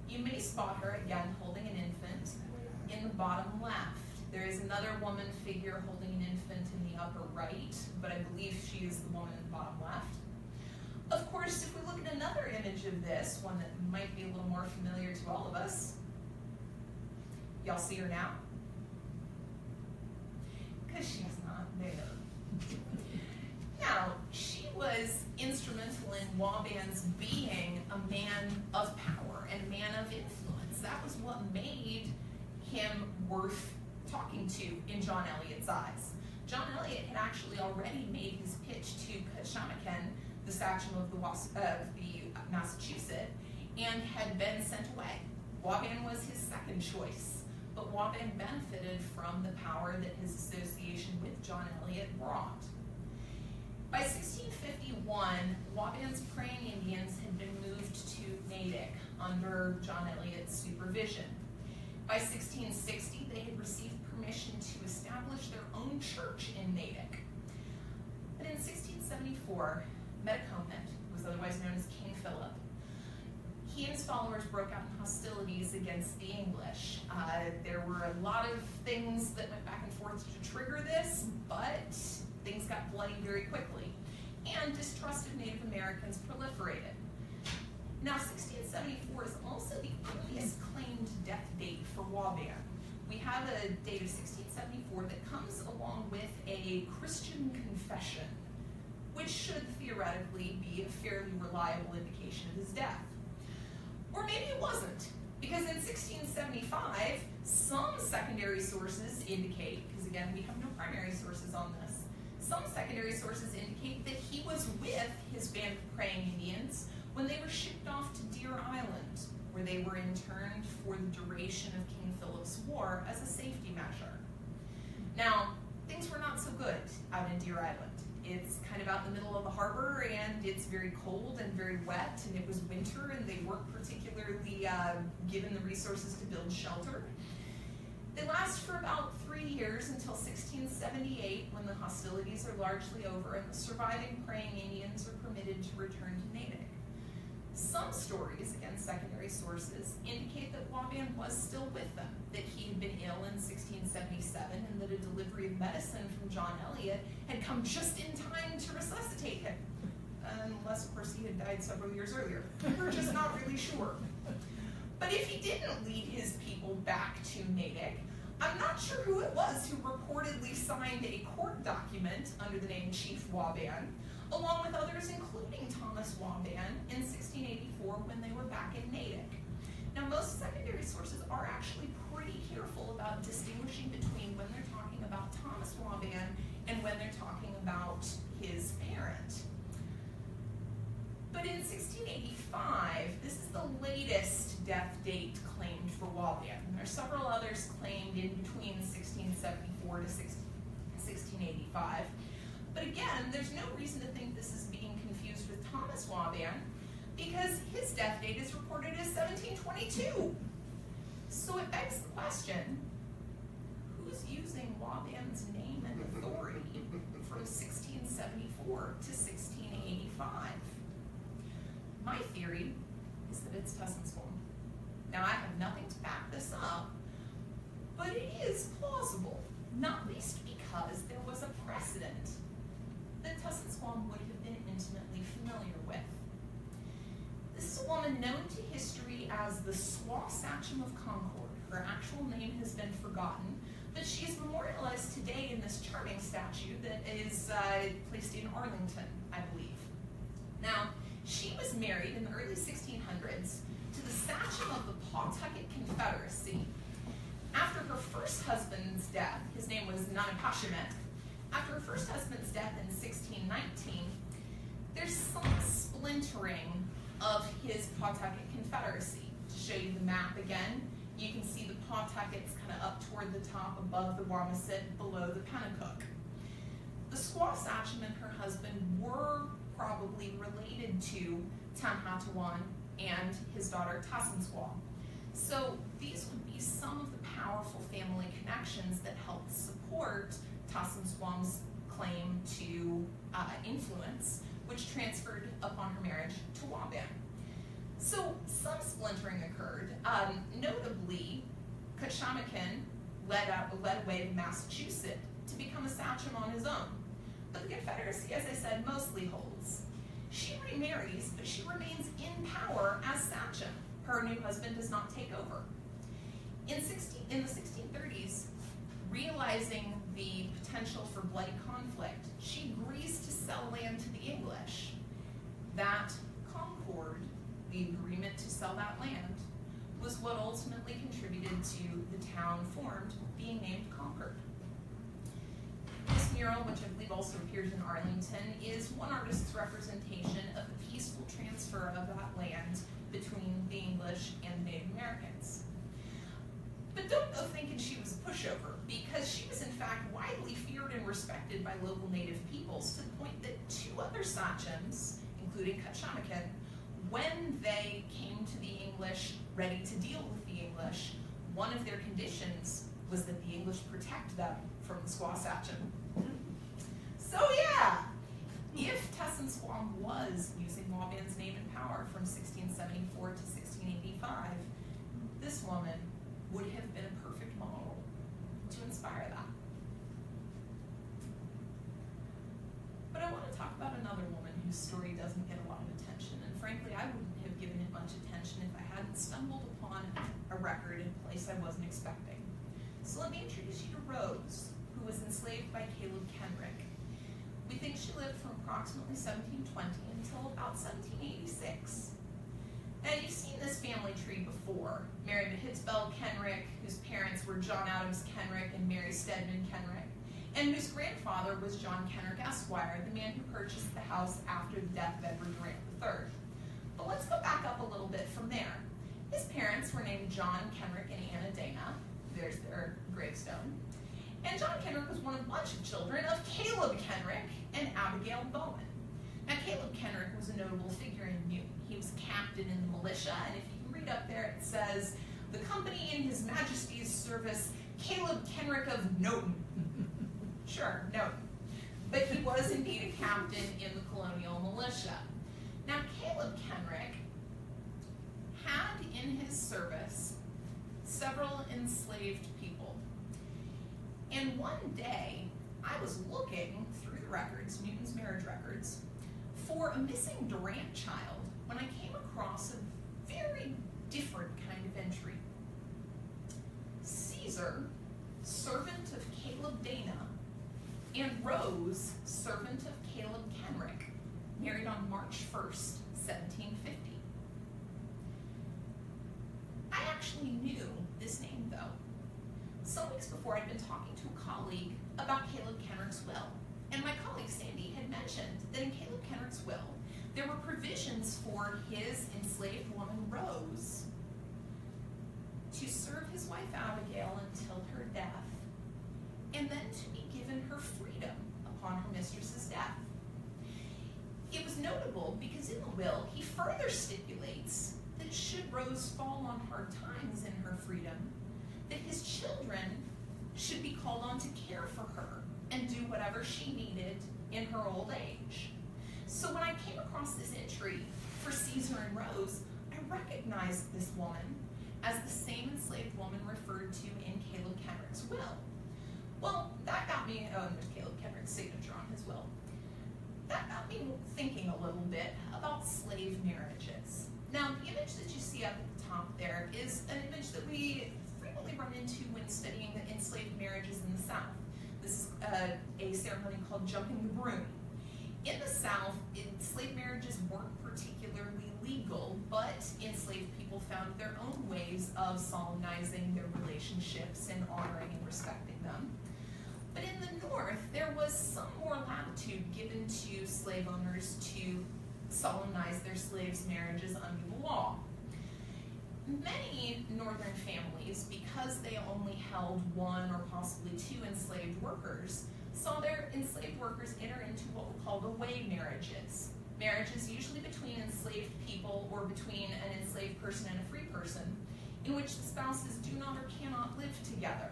[SPEAKER 2] You may spot her again holding an infant in the bottom left. There is another woman figure holding an infant in the upper right, but I believe she is the woman in the bottom left. Of course, if we look at another image of this, one that might be a little more familiar to all of us, y'all see her now? Because she's not there. Now, she was instrumental in Waban's being a man of power and a man of influence. That was what made him worth talking to in John Eliot's eyes. John Eliot had actually already made his pitch to Kashamaken, the sachem of the Massachusetts, and had been sent away. Waban was his second choice, but Waban benefited from the power that his association with John Eliot brought. By 1651, Waban's praying Indians had been moved to Natick under John Eliot's supervision. By 1660, they had received permission to establish their own church in Natick. But in 1674, Metacomet, who was otherwise known as King Philip, he and his followers broke out in hostilities against the English. There were a lot of things that went back and forth to trigger this, but things got bloody very quickly, and distrust of Native Americans proliferated. Now, 1674 is also the earliest claimed death date for Waban. We have a date of 1674 that comes along with a Christian confession, which should theoretically be a fairly reliable indication of his death. Or maybe it wasn't, because in 1675, some secondary sources indicate, because again, we have no primary sources on this, some secondary sources indicate that he was with his band of praying Indians when they were shipped off to Deer Island, where they were interned for the duration of King Philip's War as a safety measure. Now, things were not so good out in Deer Island. It's kind of out in the middle of the harbor, and it's very cold and very wet, and it was winter, and they weren't particularly given the resources to build shelter. They last for about 3 years until 1678, when the hostilities are largely over and the surviving praying Indians are permitted to return to Natick. Some stories, again secondary sources, indicate that Waban was still with them, that he had been ill in 1677, and that a delivery of medicine from John Eliot had come just in time to resuscitate him. Unless, of course, he had died several years earlier. We're just not really sure. But if he didn't lead his people back to Natick, I'm not sure who it was who reportedly signed a court document under the name Chief Waban, along with others, including Thomas Waban, in 1684 when they were back in Natick. Now, most secondary sources are actually pretty careful about distinguishing between when they're talking about Thomas Waban and when they're talking about his parent. But in 1685, this is the latest death date claimed for Waban. There are several others claimed in between 1674 to 1685. But again, there's no reason to think this is being confused with Thomas Waban, because his death date is reported as 1722. So it begs the question, who's using Waban's name and authority from 1674 to 1685? My theory is that it's Tussin Squam. Now, I have nothing to back this up, but it is plausible, not least because there was a precedent that Tussin Squam would have been intimately familiar with. This is a woman known to history as the Squaw Sachem of Concord. Her actual name has been forgotten, but she is memorialized today in this charming statue that was placed in Arlington, I believe. Now, she was married in the early 1600s to the Sachem of the Pawtucket Confederacy. After her first husband's death, his name was Nanepashemet. After her first husband's death in 1619, there's some splintering of his Pawtucket Confederacy. To show you the map again, you can see the Pawtuckets kind of up toward the top, above the Wamasett, below the Pennacook. The Squaw Sachem and her husband were probably related to Tanhatawan and his daughter Tassensquaw. So these would be some of the powerful family connections that helped support Tassensquaw's claim to influence, which transferred upon her marriage to Waban. So some splintering occurred. Notably, Kutchamakin led away to Massachusetts to become a sachem on his own. But the Confederacy, as I said, mostly holds. She remarries, but she remains in power as sachem. Her new husband does not take over. In the 1630s, realizing the potential for bloody conflict, she agrees to sell land to the English. That concord, the agreement to sell that land, was what ultimately contributed to the town formed, being named Concord. This mural, which I believe also appears in Arlington, is one artist's representation of the peaceful transfer of that land between the English and the Native Americans. But don't go thinking she was a pushover, because she was in fact widely feared and respected by local Native peoples, to the point that two other sachems, including Kutchamakin, when they came to the English ready to deal with the English, one of their conditions was that the English protect them from the Squaw Sachem. So yeah, if Tassensquam was using Waban's name and power from 1674 to 1685, this woman would have been a perfect model to inspire that. But I want to talk about another woman whose story doesn't get a lot of attention, and frankly, I wouldn't have given it much attention if I hadn't stumbled upon a record in a place I wasn't expecting. So let me introduce you to Rose, who was enslaved by Caleb Kenrick. We think she lived from approximately 1720 until about 1786. Now, you've seen this family tree before. Mary Mahitzbel Kenrick, whose parents were John Adams Kenrick and Mary Stedman Kenrick, and whose grandfather was John Kenrick Esquire, the man who purchased the house after the death of Edward Durant III. But let's go back up a little bit from there. His parents were named John Kenrick and Anna Dana. There's their gravestone. And John Kenrick was one of a bunch of children of Caleb Kenrick and Abigail Bowen. Now, Caleb Kenrick was a notable figure in Newton. He was captain in the militia, and if you can read up there, it says, "The company in His Majesty's service, Caleb Kenrick of Newton." Sure, Newton. But he was indeed a captain in the colonial militia. Now, Caleb Kenrick had in his service several enslaved people. And one day, I was looking through the records, Newton's marriage records, for a missing Durant child when I came across a very different kind of entry. Caesar, servant of Caleb Dana, and Rose, servant of Caleb Kenrick, married on March 1st, 1750. I actually knew this name, though. Some weeks before, I'd been talking to a colleague about Caleb Kenrick's will, and my colleague Sandy had mentioned that in Caleb Kenrick's will, there were provisions for his enslaved woman, Rose, to serve his wife, Abigail, until her death, and then to be given her freedom upon her mistress's death. It was notable because in the will, he further stipulates that should Rose fall on hard times in her freedom, that his children should be called on to care for her and do whatever she needed in her old age. So when I came across this entry for Caesar and Rose, I recognized this woman as the same enslaved woman referred to in Caleb Kenrick's will. Well, that got me, and there's Caleb Kenrick's signature on his will. That got me thinking a little bit about slave marriages. Now, the image that you see up at the top there is an image that we frequently run into when studying the enslaved marriages in the South. The This is a ceremony called jumping the broom. In the South, enslaved marriages weren't particularly legal, but enslaved people found their own ways of solemnizing their relationships and honoring and respecting them. But in the North, there was some more latitude given to slave owners to solemnize their slaves' marriages under the law. Many Northern families, because they only held one or possibly two enslaved workers, saw their enslaved workers enter into what were called away marriages. Marriages usually between enslaved people or between an enslaved person and a free person, in which the spouses do not or cannot live together.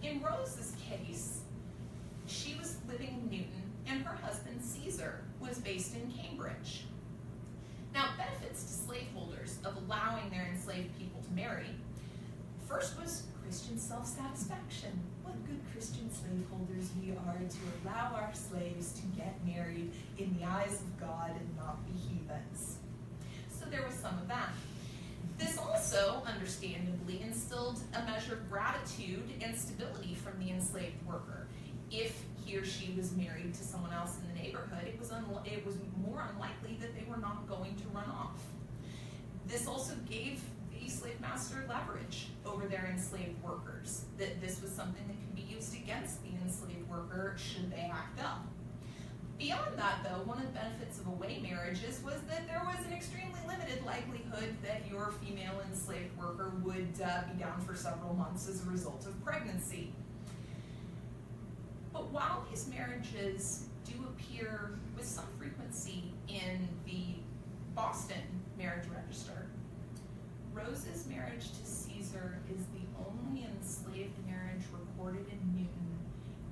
[SPEAKER 2] In Rose's case, she was living in Newton, and her husband, Caesar, was based in Cambridge. Now, benefits to slaveholders of allowing their enslaved people to marry, first was Christian self-satisfaction. What good Christian slaveholders we are to allow our slaves to get married in the eyes of God and not be heathens. So there was some of that. This also, understandably, instilled a measure of gratitude and stability from the enslaved worker. If he or she was married to someone else in the neighborhood, it was more unlikely that they were not going to run off. This also gave the slave master leverage over their enslaved workers, that this was something that could be used against the enslaved worker should they act up. Beyond that, though, one of the benefits of away marriages was that there was an extremely limited likelihood that your female enslaved worker would be down for several months as a result of pregnancy. But while these marriages do appear with some frequency in the Boston marriage register, Rose's marriage to Caesar is the only enslaved marriage recorded in Newton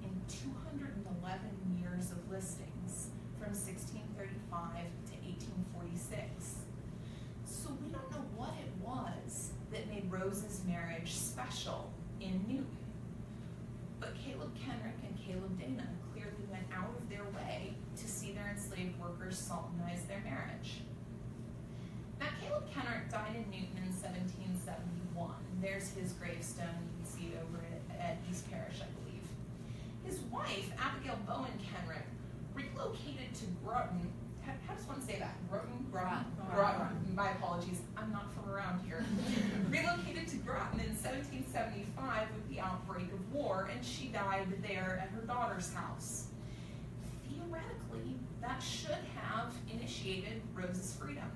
[SPEAKER 2] in 211 years of listings from 1635 to 1846. So we don't know what it was that made Rose's marriage special in Newton. But Caleb-Kenrick and Caleb-Dana clearly went out of their way to see their enslaved workers solemnize their marriage. Now, Caleb-Kenrick died in Newton in 1771. There's his gravestone. You can see it over at East Parish, I believe. His wife, Abigail Bowen-Kenrick, relocated to Groton. How does one say that? Groton? Groton. My apologies. I'm not from around here. Relocated to Groton in 1775 with the outbreak of war, and she died there at her daughter's house. Theoretically, that should have initiated Rose's freedom.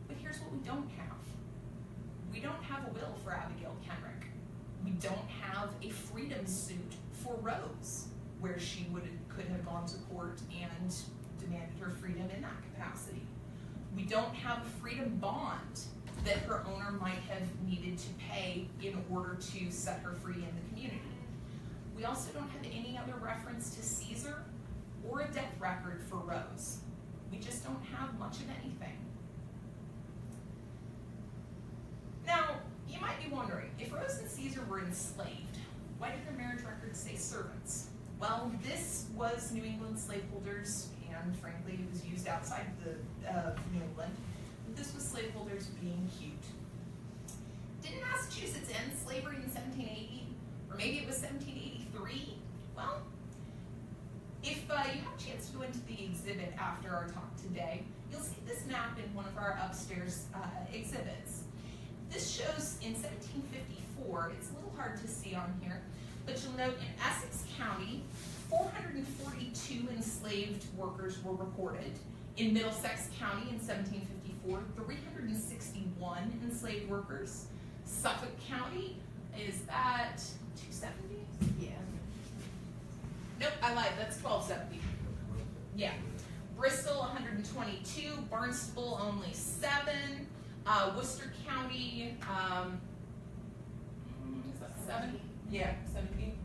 [SPEAKER 2] But here's what we don't have. We don't have a will for Abigail Kenrick. We don't have a freedom suit for Rose, where she could have gone to court and demanded her freedom in that capacity. We don't have a freedom bond that her owner might have needed to pay in order to set her free in the community. We also don't have any other reference to Caesar or a death record for Rose. We just don't have much of anything. Now, you might be wondering, if Rose and Caesar were enslaved, why did their marriage records say servants? Well, this was New England slaveholders, and frankly, it was used outside of New England. This was slaveholders being cute. Didn't Massachusetts end slavery in 1780? Or maybe it was 1783? Well, if you have a chance to go into the exhibit after our talk today, you'll see this map in one of our upstairs exhibits. This shows in 1754, it's a little hard to see on here, but you'll note in Essex County, 442 enslaved workers were reported. In Middlesex County in 1754, 361 enslaved workers. Suffolk County, is that 270? Yeah. Nope, I lied, that's 1270. Yeah. Bristol, 122. Barnstable, only 7. Worcester County, is that 7? Yeah, 17.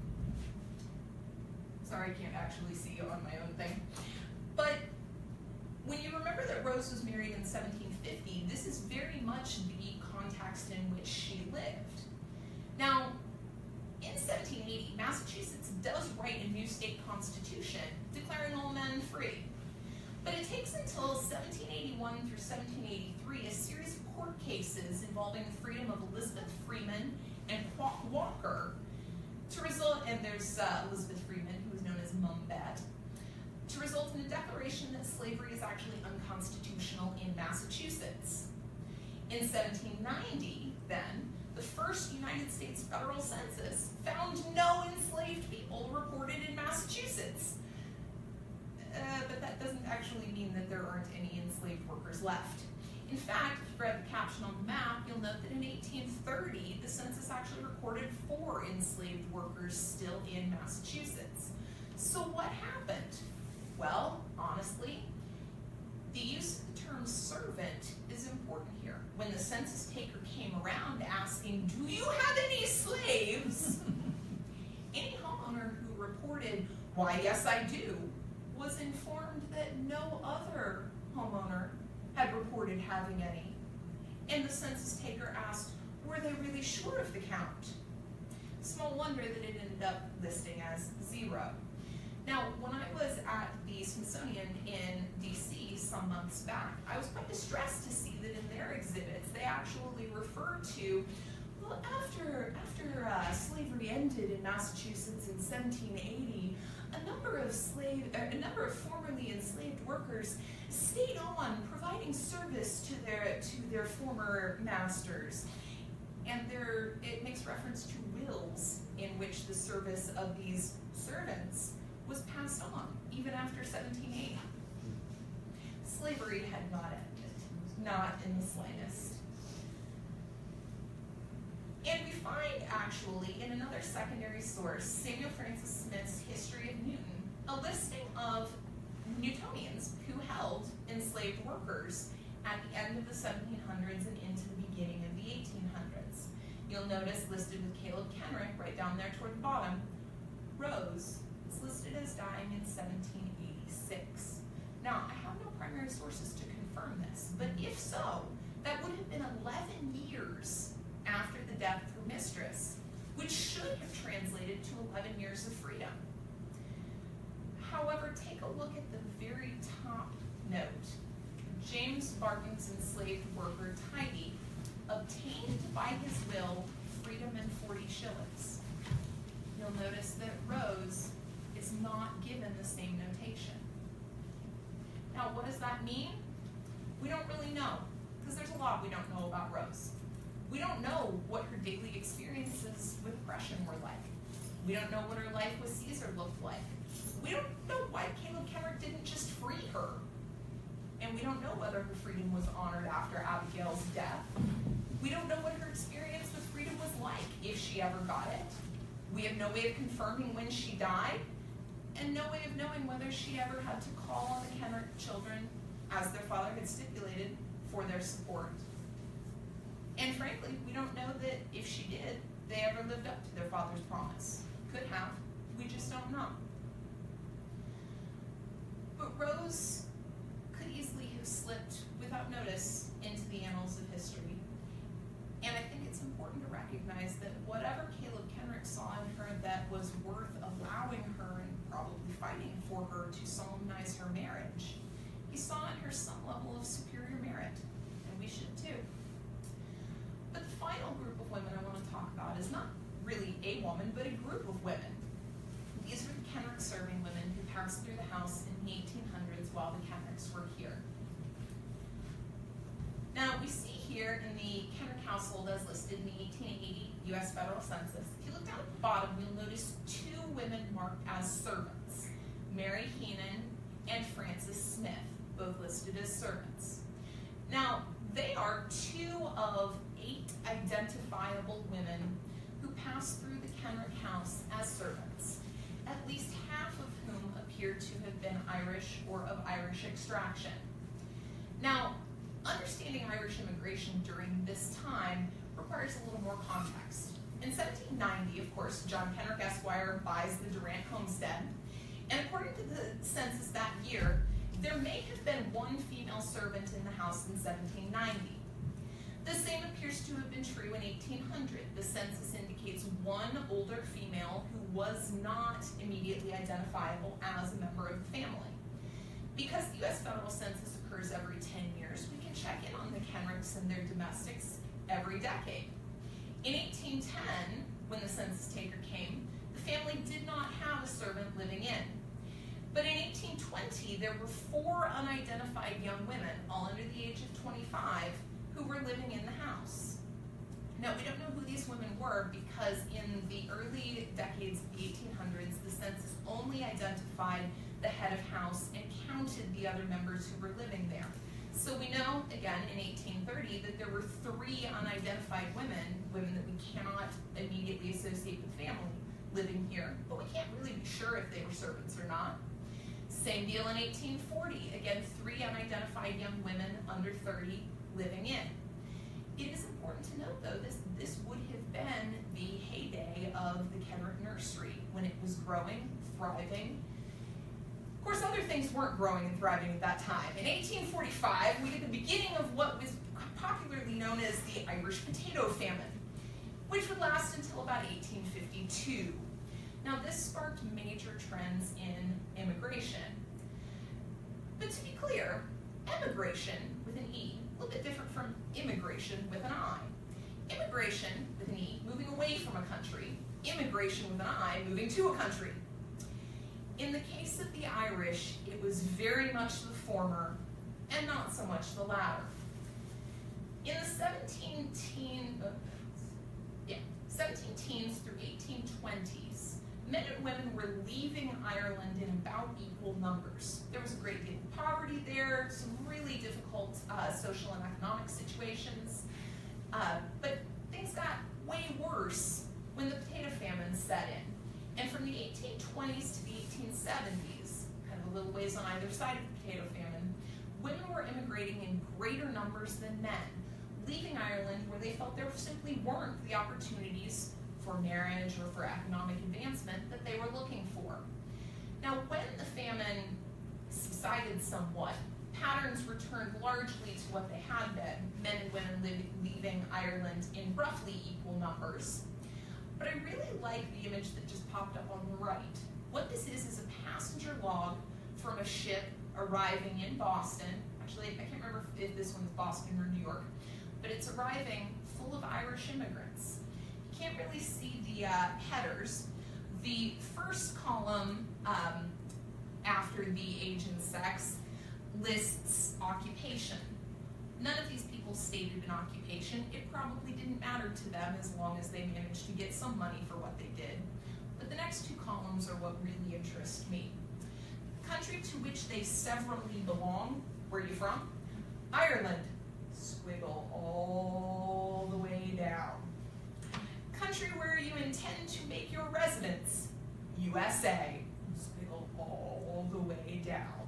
[SPEAKER 2] Sorry, I can't actually see on my own thing. But when you remember that Rose was married in 1750, this is very much the context in which she lived. Now, in 1780, Massachusetts does write a new state constitution declaring all men free. But it takes until 1781 through 1783 a series of court cases involving the freedom of Elizabeth Freeman and Walker And there's Elizabeth Freeman, who is known as Mum Bet, to result in a declaration that slavery is actually unconstitutional in Massachusetts. In 1790, then, the first United States federal census found no enslaved people reported in Massachusetts. But that doesn't actually mean that there aren't any enslaved workers left. In fact, if you read the caption on the map, you'll note that in 1830, the census actually recorded 4 enslaved workers still in Massachusetts. So what happened? Well, honestly, the use of the term servant is important here. When the census taker came around asking, "Do you have any slaves?" any homeowner who reported, "Why, yes, I do," was informed that no other homeowner had reported having any. And the census taker asked, were they really sure of the count? Small wonder that it ended up listing as 0. Now, when I was at the Smithsonian in DC some months back, I was quite distressed to see that in their exhibits, they actually refer to, well, after slavery ended in Massachusetts in 1780, a number of formerly enslaved workers stayed on providing service to their former masters. And it makes reference to wills in which the service of these servants was passed on, even after 1780. Slavery had not ended, not in the slightest. And we find, actually, in another secondary source, Samuel Francis Smith's History of Newton, a listing of Newtonians who held enslaved workers at the end of the 1700s and into the beginning of the 1800s. You'll notice listed with Caleb Kenrick right down there toward the bottom, Rose is listed as dying in 1786. Now, I have no primary sources to confirm this, but if so, that would have been 11 years after the death of her mistress, which should have translated to 11 years of freedom. However, take a look at the very top note. James Barton's enslaved worker, Tidy, obtained by his will freedom and 40 shillings. You'll notice that Rose is not given the same notation. Now, what does that mean? We don't really know, because there's a lot we don't know about Rose. We don't know what her daily experiences with oppression were like. We don't know what her life with Caesar looked like. We don't know why Caleb Kenrick didn't just free her. And we don't know whether her freedom was honored after Abigail's death. We don't know what her experience with freedom was like, if she ever got it. We have no way of confirming when she died, and no way of knowing whether she ever had to call on the Kenrick children, as their father had stipulated, for their support. And frankly, we don't know that if she did, they ever lived up to their father's promise. Could have, we just don't know. But Rose could easily have slipped without notice into the annals of history. And I think it's important to recognize that whatever Caleb Kenrick saw in her that was worth allowing her and probably fighting for her to solemnize her marriage, he saw in her some level of superior merit, and we should too. But the final group of women I want to talk about is not really a woman, but a group of women. These are the Kenrick serving women who passed through the house in the 1800s while the Kenricks were here. Now, we see here in the Kenrick household as listed in the 1880 U.S. Federal Census, if you look down at the bottom, you'll notice 2 women marked as servants, Mary Heenan and Frances Smith, both listed as servants. Now, they are 2 of 8 identifiable women who passed through the Kenrick house as servants, at least half of whom appear to have been Irish or of Irish extraction. Now, understanding Irish immigration during this time requires a little more context. In 1790, of course, John Kenrick Esquire buys the Durant homestead, and according to the census that year, there may have been 1 female servant in the house in 1790. The same appears to have been true in 1800. The census indicates 1 older female who was not immediately identifiable as a member of the family. Because the U.S. federal census occurs every 10 years, we can check in on the Kenricks and their domestics every decade. In 1810, when the census taker came, the family did not have a servant living in. But in 1820, there were 4 unidentified young women, all under the age of 25, who were living in the house. Now, we don't know who these women were because in the early decades of the 1800s, the census only identified the head of house and counted the other members who were living there. So we know, again, in 1830, that there were 3 unidentified women that we cannot immediately associate with family, living here, but we can't really be sure if they were servants or not. Same deal in 1840, again, 3 unidentified young women under 30 living in. It is important to note, though, this would have been the heyday of the Kenrick Nursery, when it was growing, thriving. Of course, other things weren't growing and thriving at that time. In 1845, we get the beginning of what was popularly known as the Irish potato famine, which would last until about 1852. Now, this sparked major trends in immigration. But to be clear, emigration with an E, a little bit different from immigration with an I. Immigration with an E, moving away from a country. Immigration with an I, moving to a country. In the case of the Irish, it was very much the former and not so much the latter. In the 17 teens through 1820s, men and women were leaving Ireland in about equal numbers. There was a great deal of poverty there, some really difficult social and economic situations, but things got way worse when the potato famine set in. And from the 1820s to the 1870s, kind of a little ways on either side of the potato famine, women were immigrating in greater numbers than men, leaving Ireland where they felt there simply weren't the opportunities for marriage or for economic advancement that they were looking for. Now, when the famine subsided somewhat, patterns returned largely to what they had been, men and women leaving Ireland in roughly equal numbers. But I really like the image that just popped up on the right. What this is a passenger log from a ship arriving in Boston. Actually, I can't remember if this one's Boston or New York, but it's arriving full of Irish immigrants. You can't really see the headers. The first column after the age and sex lists occupation. None of these people stated an occupation. It probably didn't matter to them as long as they managed to get some money for what they did. But the next 2 columns are what really interest me. Country to which they severally belong. Where are you from? Ireland. Squiggle all the way down. Country where you intend to make your residence. USA. Squiggle all the way down.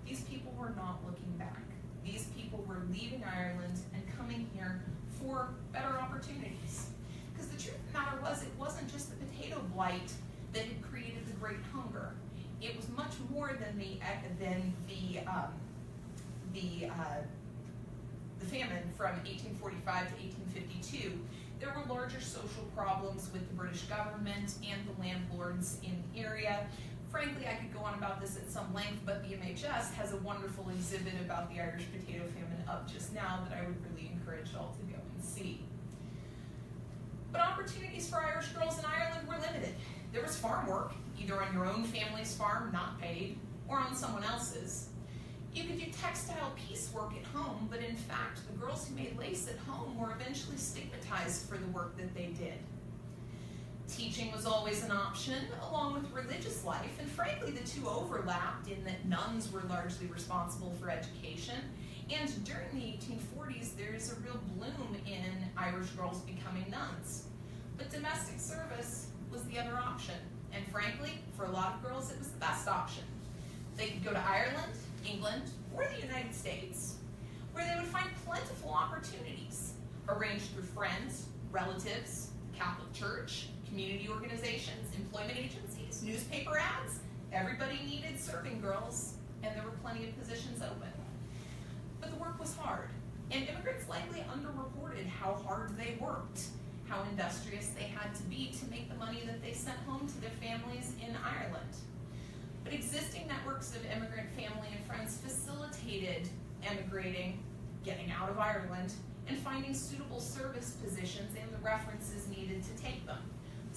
[SPEAKER 2] These people were not looking back. These people were leaving Ireland and coming here for better opportunities. Because the truth of the matter was, it wasn't just the potato blight that had created the Great Hunger. It was much more than the famine from 1845 to 1852. There were larger social problems with the British government and the landlords in the area. Frankly, I could go on about this at some length, but the MHS has a wonderful exhibit about the Irish potato famine up just now that I would really encourage y'all to go and see. But opportunities for Irish girls in Ireland were limited. There was farm work, either on your own family's farm, not paid, or on someone else's. You could do textile piecework at home, but in fact, the girls who made lace at home were eventually stigmatized for the work that they did. Teaching was always an option, along with religious life, and frankly, the two overlapped in that nuns were largely responsible for education, and during the 1840s, there is a real bloom in Irish girls becoming nuns. But domestic service was the other option, and frankly, for a lot of girls, it was the best option. They could go to Ireland, England, or the United States, where they would find plentiful opportunities, arranged through friends, relatives, the Catholic Church, community organizations, employment agencies, newspaper ads. Everybody needed serving girls, and there were plenty of positions open. But the work was hard, and immigrants likely underreported how hard they worked, how industrious they had to be to make the money that they sent home to their families in Ireland. But existing networks of immigrant family and friends facilitated emigrating, getting out of Ireland, and finding suitable service positions and the references needed to take them.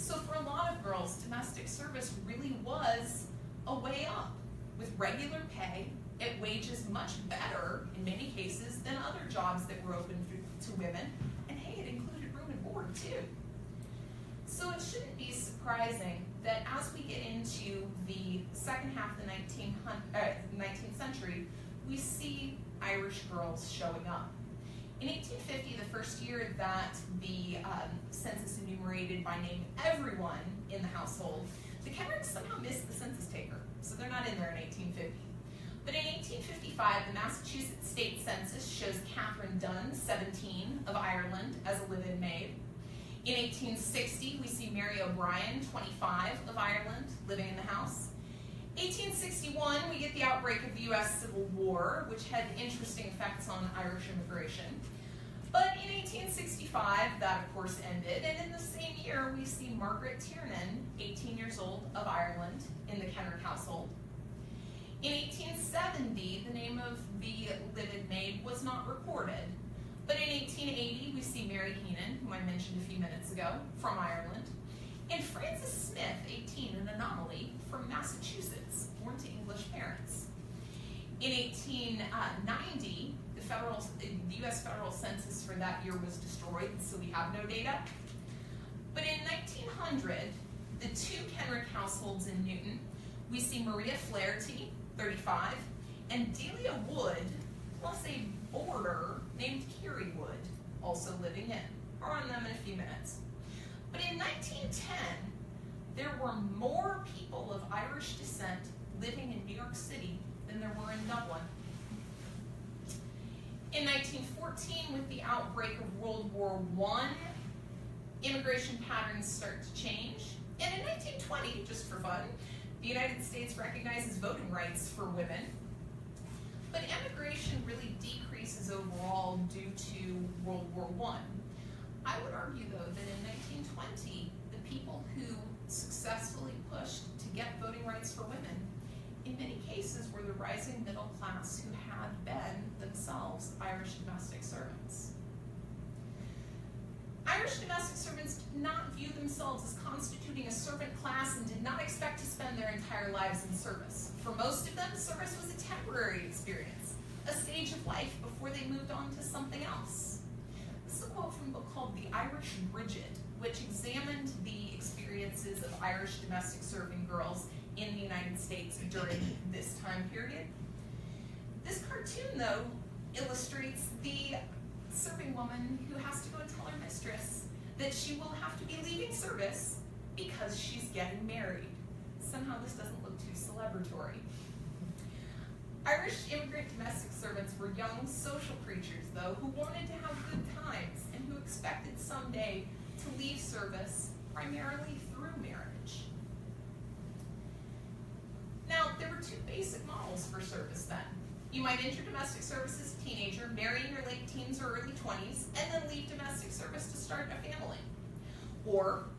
[SPEAKER 2] So for a lot of girls, domestic service really was a way up, with regular pay at wages much better, in many cases, than other jobs that were open to women, and hey, it included room and board too. So it shouldn't be surprising that as we get into the second half of the 19th century, we see Irish girls showing up. In 1850, the first year that the census enumerated by name everyone in the household, the Kenricks somehow missed the census taker, so they're not in there in 1850. But in 1855, the Massachusetts State Census shows Catherine Dunn, 17, of Ireland, as a live-in maid. In 1860, we see Mary O'Brien, 25, of Ireland, living in the house. 1861, we get the outbreak of the U.S. Civil War, which had interesting effects on Irish immigration. But in 1865, that of course ended, and in the same year, we see Margaret Tiernan, 18 years old, of Ireland, in the Kenrick household. In 1870, the name of the live-in maid was not recorded. But in 1880, we see Mary Heenan, whom I mentioned a few minutes ago, from Ireland, and Frances Smith, 18, an anomaly, from Massachusetts, born to English parents. In 1890, the U.S. federal census for that year was destroyed, so we have no data. But in 1900, the two Kenrick households in Newton, we see Maria Flaherty, 35, and Delia Wood, plus a boarder named Carrie Wood, also living in. More on them in a few minutes. But in 1910, there were more people of Irish descent living in New York City than there were in Dublin. In 1914, with the outbreak of World War I, immigration patterns start to change. And in 1920, just for fun, the United States recognizes voting rights for women. But immigration really decreases overall due to World War I. I would argue, though, that in 1920, the people who successfully pushed to get voting rights for women, in many cases, were the rising middle class who had been themselves Irish domestic servants. Irish domestic servants did not view themselves as constituting a servant class and did not expect to spend their entire lives in service. For most of them, service was a temporary experience, a stage of life before they moved on to something else. This is a quote from a book called The Irish Bridget, which examined the experiences of Irish domestic serving girls in the United States during this time period. This cartoon, though, illustrates the serving woman who has to go and tell her mistress that she will have to be leaving service because she's getting married. Somehow this doesn't look too celebratory. Irish immigrant domestic servants were young social creatures, though, who wanted to have good times and who expected someday to leave service primarily through marriage. Now, there were two basic models for service then. You might enter domestic service as a teenager, marry in your late teens or early 20s, and then leave domestic service to start a family. Or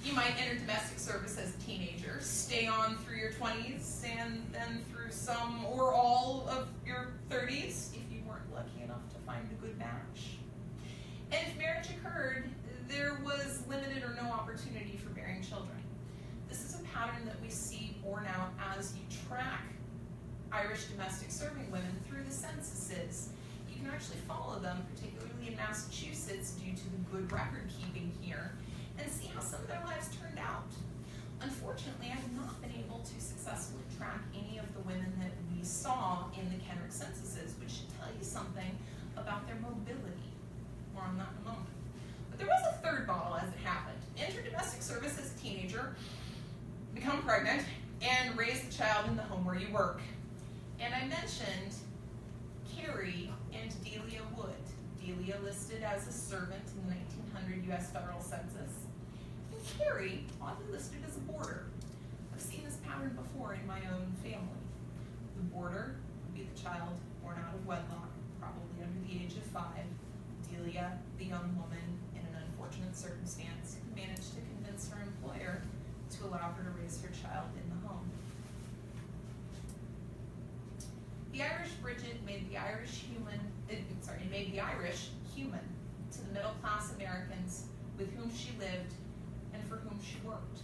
[SPEAKER 2] you might enter domestic service as a teenager, stay on through your 20s, and then through some or all of your 30s, if you weren't lucky enough to find a good match. And if marriage occurred, there was limited or no opportunity for bearing children. This is a pattern that we see borne out as you track Irish domestic serving women through the censuses. You can actually follow them, particularly in Massachusetts, due to the good record keeping here, and see how some of their lives turned out. Unfortunately, I have not been able to successfully track any of the women that we saw in the Kenrick censuses, which should tell you something about their mobility. More on that in a moment. But there was a third model as it happened. Enter domestic service as a teenager, become pregnant, and raise the child in the home where you work. And I mentioned Carrie and Delia Wood. Delia listed as a servant in the 1900 U.S. federal census, and Carrie oddly listed as a boarder. I've seen this pattern before in my own family. The boarder would be the child born out of wedlock, probably under the age of 5. Delia, the young woman in an unfortunate circumstance, who managed to convince her employer to allow her to raise her child in the home. The Irish Bridget made the Irish human to the middle-class Americans with whom she lived and for whom she worked.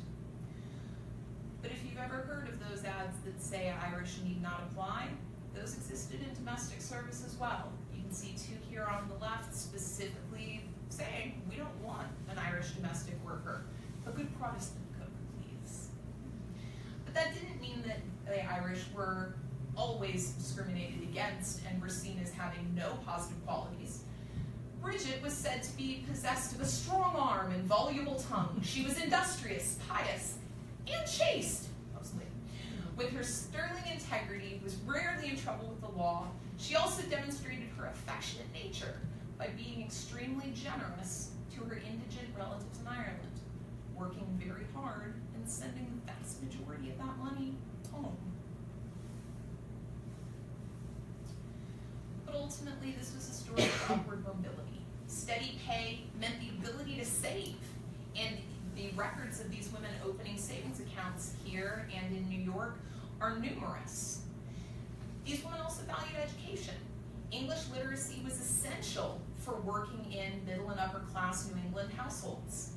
[SPEAKER 2] But if you've ever heard of those ads that say Irish need not apply, those existed in domestic service as well. You can see two here on the left specifically saying, we don't want an Irish domestic worker, a good Protestant cook, please. But that didn't mean that the Irish were always discriminated against and were seen as having no positive qualities. Bridget was said to be possessed of a strong arm and voluble tongue. She was industrious, pious, and chaste, mostly. With her sterling integrity, was rarely in trouble with the law. She also demonstrated her affectionate nature by being extremely generous to her indigent relatives in Ireland, working very hard and sending the vast majority of that money home. But ultimately, this was a story of upward mobility. Steady pay meant the ability to save, and the records of these women opening savings accounts here and in New York are numerous. These women also valued education. English literacy was essential for working in middle and upper class New England households.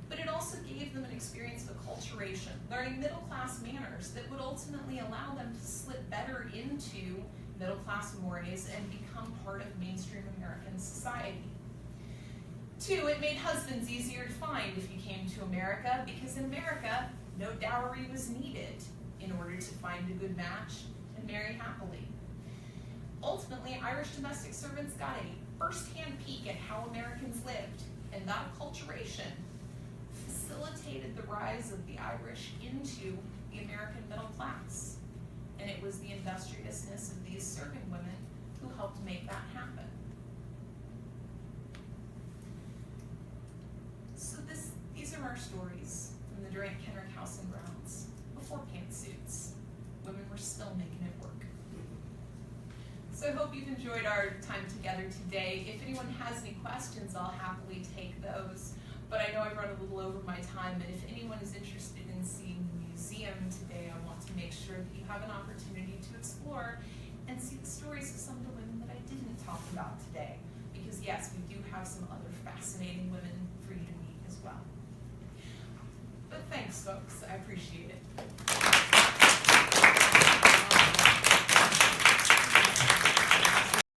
[SPEAKER 2] But it also gave them an experience of acculturation, learning middle class manners that would ultimately allow them to slip better into middle class mores and become part of mainstream American society. Two, it made husbands easier to find if you came to America, because in America, no dowry was needed in order to find a good match and marry happily. Ultimately, Irish domestic servants got a first-hand peek at how Americans lived, and that acculturation facilitated the rise of the Irish into the American middle class. And it was the industriousness of these serving women who helped make that happen. So these are our stories from the Durant-Kenrick House and Grounds before Pantsuits. Women were still making it work. So I hope you've enjoyed our time together today. If anyone has any questions, I'll happily take those. But I know I've run a little over my time, and if anyone is interested in seeing the museum today, I want to make sure that you have an opportunity to explore and see the stories of some of the women that I didn't talk about today. Because yes, we do have some other fascinating women for you to meet as well. But thanks, folks. I appreciate it.